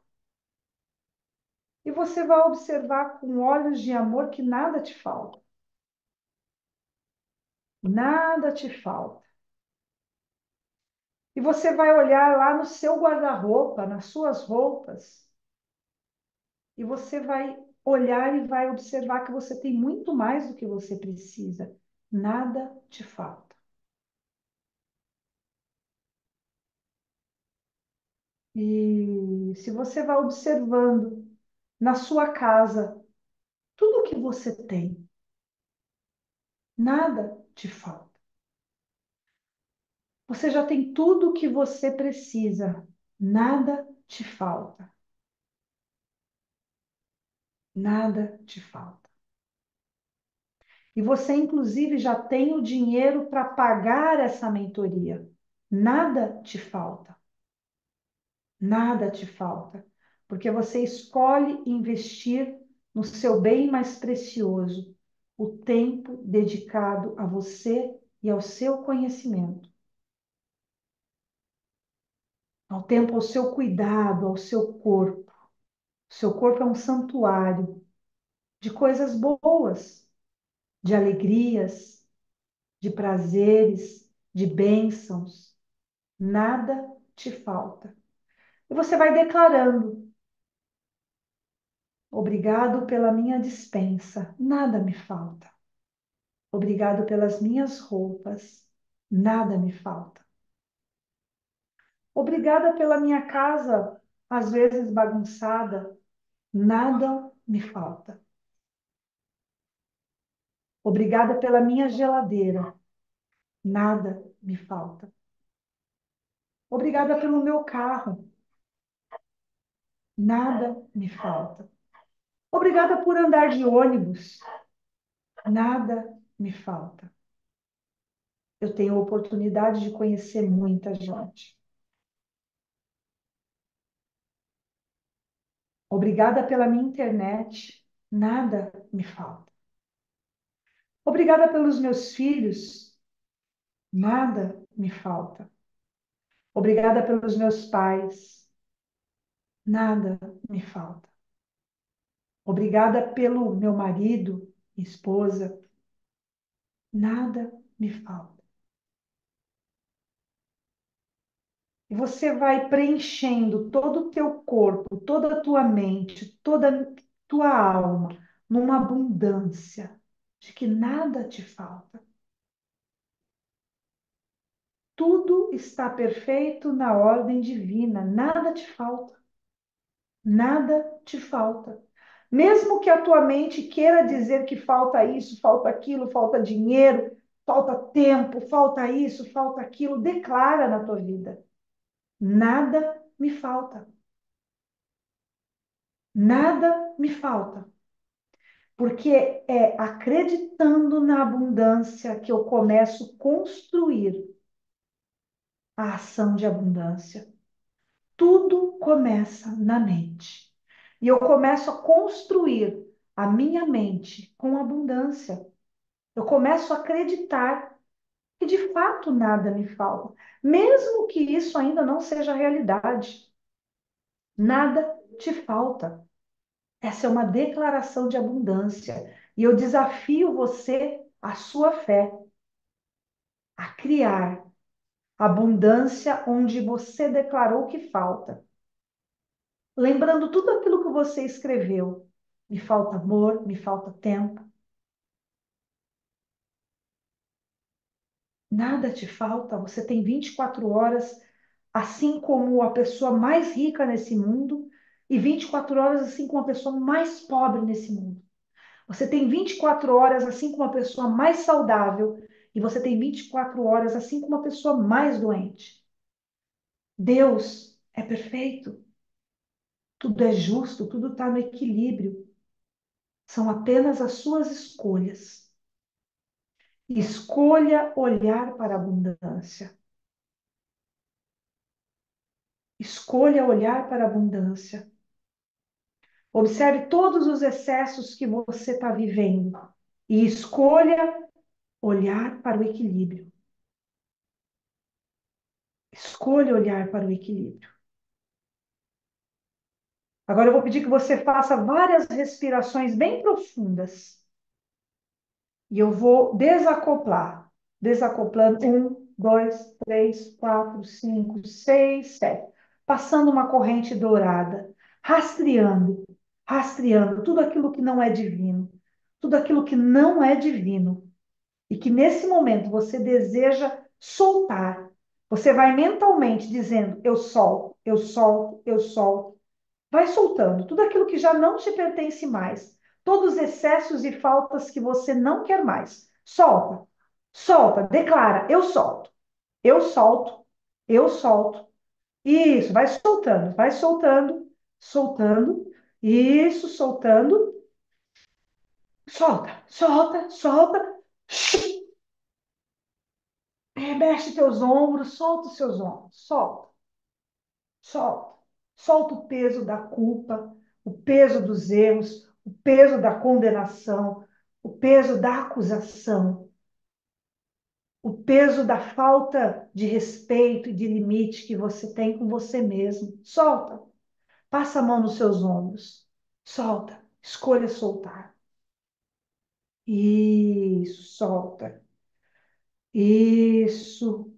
E você vai observar com olhos de amor que nada te falta. Nada te falta. E você vai olhar lá no seu guarda-roupa, nas suas roupas, e você vai olhar e vai observar que você tem muito mais do que você precisa. Nada te falta. E se você vai observando na sua casa tudo o que você tem, nada te falta. Você já tem tudo o que você precisa, nada te falta. Nada te falta. E você, inclusive, já tem o dinheiro para pagar essa mentoria. Nada te falta. Nada te falta. Porque você escolhe investir no seu bem mais precioso, o tempo dedicado a você e ao seu conhecimento. Ao tempo ao seu cuidado, ao seu corpo. O seu corpo é um santuário de coisas boas, de alegrias, de prazeres, de bênçãos. Nada te falta. E você vai declarando: obrigado pela minha despensa, nada me falta. Obrigado pelas minhas roupas, nada me falta. Obrigada pela minha casa, às vezes bagunçada, nada me falta. Obrigada pela minha geladeira, nada me falta. Obrigada pelo meu carro, nada me falta. Obrigada por andar de ônibus, nada me falta. Eu tenho a oportunidade de conhecer muita gente. Obrigada pela minha internet, nada me falta. Obrigada pelos meus filhos, nada me falta. Obrigada pelos meus pais, nada me falta. Obrigada pelo meu marido, esposa, nada me falta. E você vai preenchendo todo o teu corpo, toda a tua mente, toda a tua alma, numa abundância de que nada te falta. Tudo está perfeito na ordem divina, nada te falta. Nada te falta. Mesmo que a tua mente queira dizer que falta isso, falta aquilo, falta dinheiro, falta tempo, falta isso, falta aquilo, declara na tua vida: nada me falta. Nada me falta. Porque é acreditando na abundância que eu começo a construir a ação de abundância. Tudo começa na mente. E eu começo a construir a minha mente com abundância. Eu começo a acreditar que de fato nada me falta, mesmo que isso ainda não seja realidade. Nada te falta. Essa é uma declaração de abundância. E eu desafio você, a sua fé, a criar abundância onde você declarou que falta. Lembrando tudo aquilo que você escreveu. Me falta amor, me falta tempo. Nada te falta, você tem 24 horas, assim como a pessoa mais rica nesse mundo, e 24 horas, assim como a pessoa mais pobre nesse mundo. Você tem 24 horas, assim como a pessoa mais saudável, e você tem 24 horas, assim como a pessoa mais doente. Deus é perfeito, tudo é justo, tudo está no equilíbrio. São apenas as suas escolhas. Escolha olhar para a abundância. Escolha olhar para a abundância. Observe todos os excessos que você está vivendo e escolha olhar para o equilíbrio. Escolha olhar para o equilíbrio. Agora eu vou pedir que você faça várias respirações bem profundas. E eu vou desacoplar. Desacoplando. 1, 2, 3, 4, 5, 6, 7. Passando uma corrente dourada. Rastreando. Rastreando tudo aquilo que não é divino. Tudo aquilo que não é divino. E que nesse momento você deseja soltar. Você vai mentalmente dizendo: eu solto, eu solto, eu solto. Vai soltando tudo aquilo que já não te pertence mais. Todos os excessos e faltas que você não quer mais. Solta, solta, declara: eu solto, eu solto, eu solto. Isso, vai soltando, soltando. Isso, soltando. Solta, solta, solta. Mexe teus ombros, solta os seus ombros, solta, solta. Solta o peso da culpa, o peso dos erros, o peso da condenação, o peso da acusação, o peso da falta de respeito e de limite que você tem com você mesmo. Solta, passa a mão nos seus ombros, solta, escolha soltar. Isso, solta. Isso.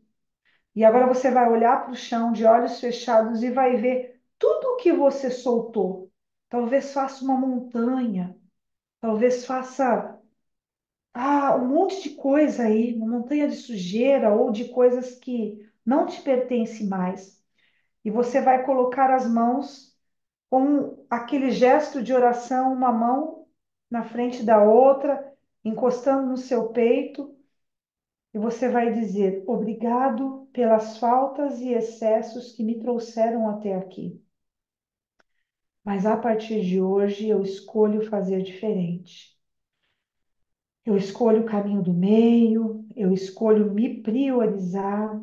E agora você vai olhar para o chão de olhos fechados e vai ver tudo o que você soltou. Talvez faça uma montanha, talvez faça um monte de coisa aí, uma montanha de sujeira ou de coisas que não te pertencem mais. E você vai colocar as mãos com aquele gesto de oração, uma mão na frente da outra, encostando no seu peito. E você vai dizer: obrigado pelas faltas e excessos que me trouxeram até aqui. Mas a partir de hoje eu escolho fazer diferente. Eu escolho o caminho do meio, eu escolho me priorizar,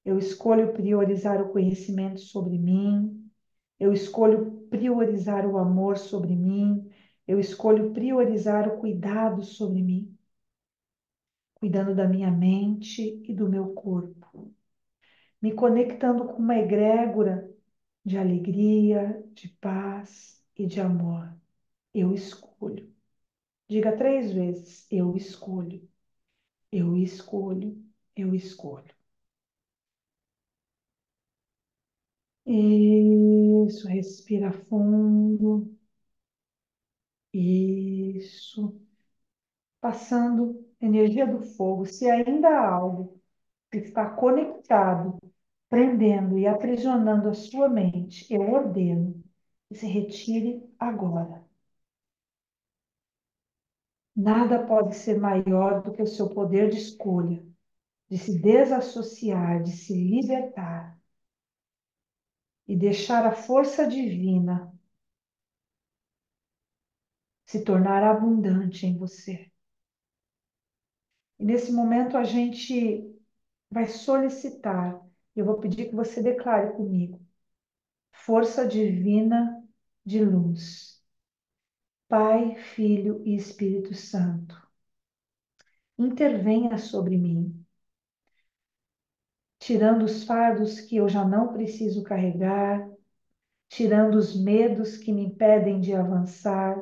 eu escolho priorizar o conhecimento sobre mim, eu escolho priorizar o amor sobre mim, eu escolho priorizar o cuidado sobre mim, cuidando da minha mente e do meu corpo, me conectando com uma egrégora de alegria, de paz e de amor. Eu escolho. Diga 3 vezes: eu escolho, eu escolho, eu escolho. Isso, respira fundo. Isso. Passando energia do fogo. Se ainda há algo que está conectado, prendendo e aprisionando a sua mente, eu ordeno que se retire agora. Nada pode ser maior do que o seu poder de escolha, de se desassociar, de se libertar e deixar a força divina se tornar abundante em você. E nesse momento a gente vai solicitar, eu vou pedir que você declare comigo: força divina de luz, Pai, Filho e Espírito Santo, intervenha sobre mim, tirando os fardos que eu já não preciso carregar, tirando os medos que me impedem de avançar,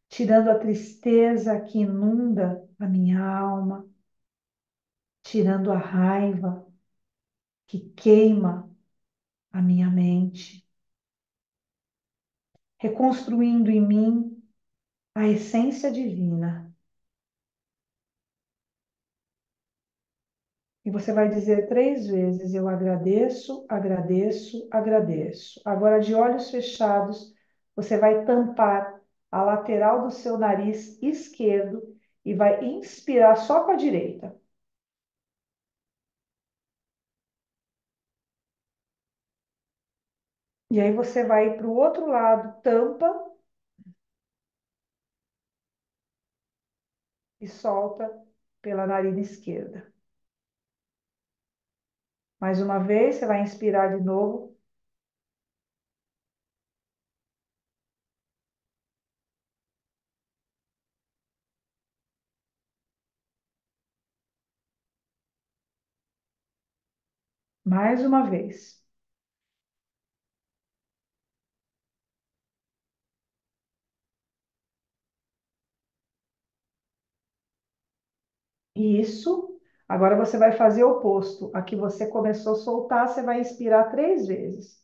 tirando a tristeza que inunda a minha alma, tirando a raiva que queima a minha mente, reconstruindo em mim a essência divina, E você vai dizer 3 vezes: eu agradeço, agradeço, agradeço. Agora, de olhos fechados, você vai tampar a lateral do seu nariz esquerdo e vai inspirar só com a direita. E aí você vai para o outro lado, tampa e solta pela narina esquerda. Mais uma vez, você vai inspirar de novo. Mais uma vez. Isso. Agora você vai fazer o oposto. Aqui você começou a soltar, você vai inspirar 3 vezes.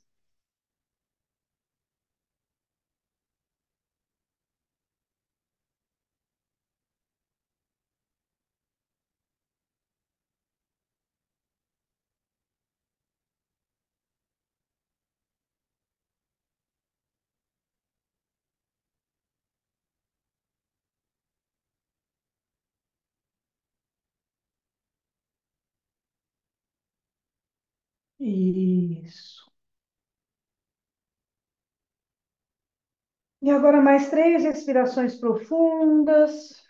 Isso. E agora mais 3 respirações profundas,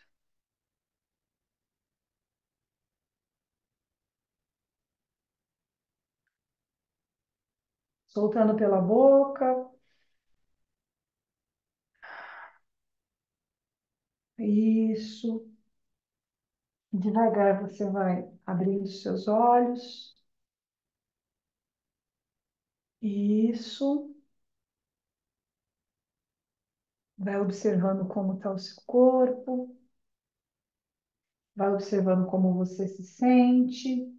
soltando pela boca. Isso. Devagar você vai abrindo os seus olhos. Isso. Vai observando como está o seu corpo. Vai observando como você se sente.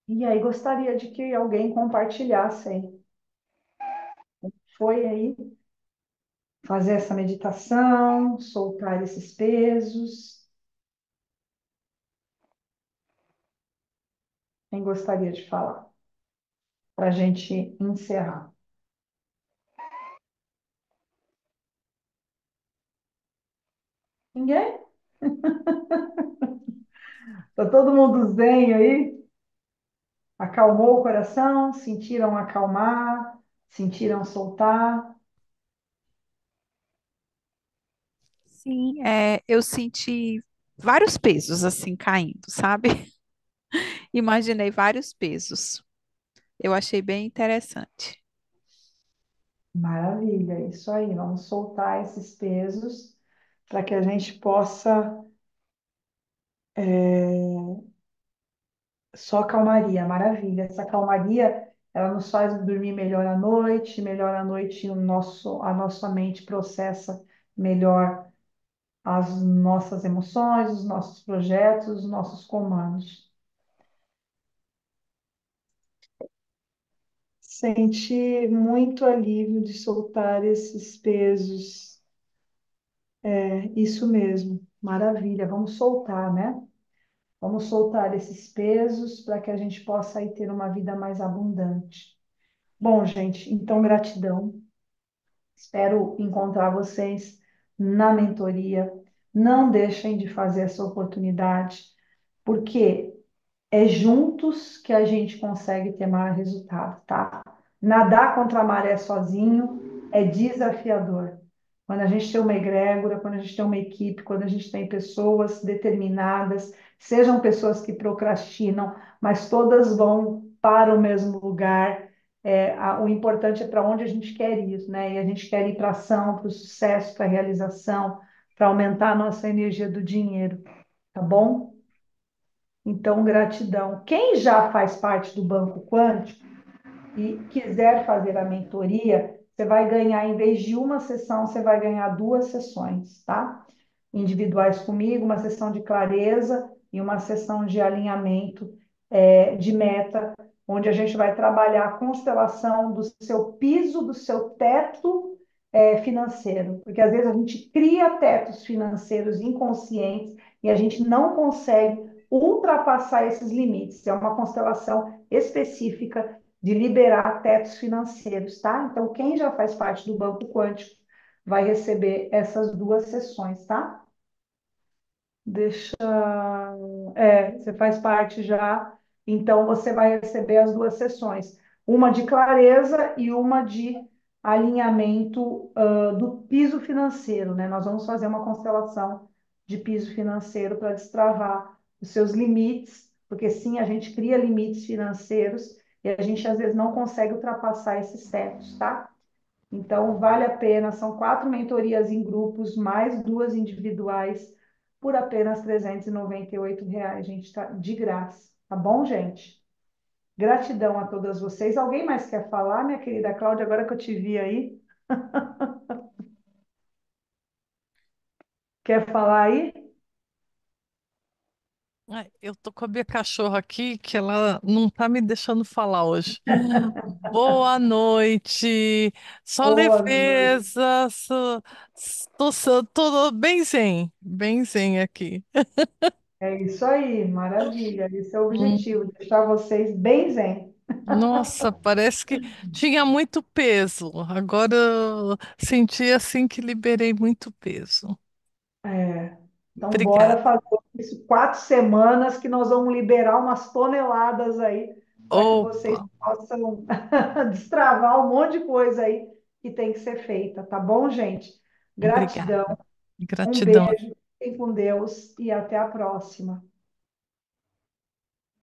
E aí gostaria de que alguém compartilhasse aí. Foi aí fazer essa meditação, soltar esses pesos. Quem gostaria de falar? Para a gente encerrar. Ninguém? Tá todo mundo zen aí? Acalmou o coração? Sentiram acalmar? Sentiram soltar? Sim, eu senti vários pesos assim caindo, sabe? Imaginei vários pesos. Eu achei bem interessante. Maravilha, isso aí. Vamos soltar esses pesos para que a gente possa só calmaria, maravilha. Essa calmaria, ela nos faz dormir melhor à noite a nossa mente processa melhor as nossas emoções, os nossos projetos, os nossos comandos. Senti muito alívio de soltar esses pesos. É isso mesmo, maravilha. Vamos soltar, né? Vamos soltar esses pesos para que a gente possa aí ter uma vida mais abundante. Bom, gente, então gratidão. Espero encontrar vocês na mentoria. Não deixem de fazer essa oportunidade, porque é juntos que a gente consegue ter mais resultado, tá? Nadar contra a maré sozinho é desafiador. Quando a gente tem uma egrégora, quando a gente tem uma equipe, quando a gente tem pessoas determinadas, sejam pessoas que procrastinam, mas todas vão para o mesmo lugar. O importante é para onde a gente quer ir, né? E a gente quer ir para a ação, para o sucesso, para a realização, para aumentar a nossa energia do dinheiro, tá bom? Então, gratidão. Quem já faz parte do Banco Quântico e quiser fazer a mentoria, você vai ganhar, em vez de uma sessão, você vai ganhar 2 sessões, tá? Individuais comigo, uma sessão de clareza e uma sessão de alinhamento, de meta, onde a gente vai trabalhar a constelação do seu piso, do seu teto financeiro, porque às vezes a gente cria tetos financeiros inconscientes e a gente não consegue ultrapassar esses limites. É uma constelação específica de liberar tetos financeiros, tá? Então, quem já faz parte do Banco Quântico vai receber essas duas sessões, tá? Deixa. Você faz parte já, então você vai receber as duas sessões, uma de clareza e uma de alinhamento, do piso financeiro, né? Nós vamos fazer uma constelação de piso financeiro para destravar os seus limites, porque sim, a gente cria limites financeiros e a gente às vezes não consegue ultrapassar esses tetos, tá? Então, vale a pena. São 4 mentorias em grupos, mais 2 individuais, por apenas R$ 398, gente, tá de graça. Tá bom, gente? Gratidão a todas vocês. Alguém mais quer falar, minha querida Cláudia, agora que eu te vi aí? Quer falar aí? Ai, eu tô com a minha cachorra aqui que ela não tá me deixando falar hoje. Boa noite, só Boa noite. leveza, tô bem zen aqui. É isso aí, maravilha. Esse é o Hum, objetivo, deixar vocês bem zen. Nossa, parece que tinha muito peso. Agora eu senti assim que liberei muito peso. Então, bora Obrigada. fazer isso 4 semanas que nós vamos liberar umas toneladas aí para que vocês Opa, possam destravar um monte de coisa aí que tem que ser feita, tá bom, gente? obrigada. Gratidão, um Gratidão. beijo, fiquem com Deus e até a próxima.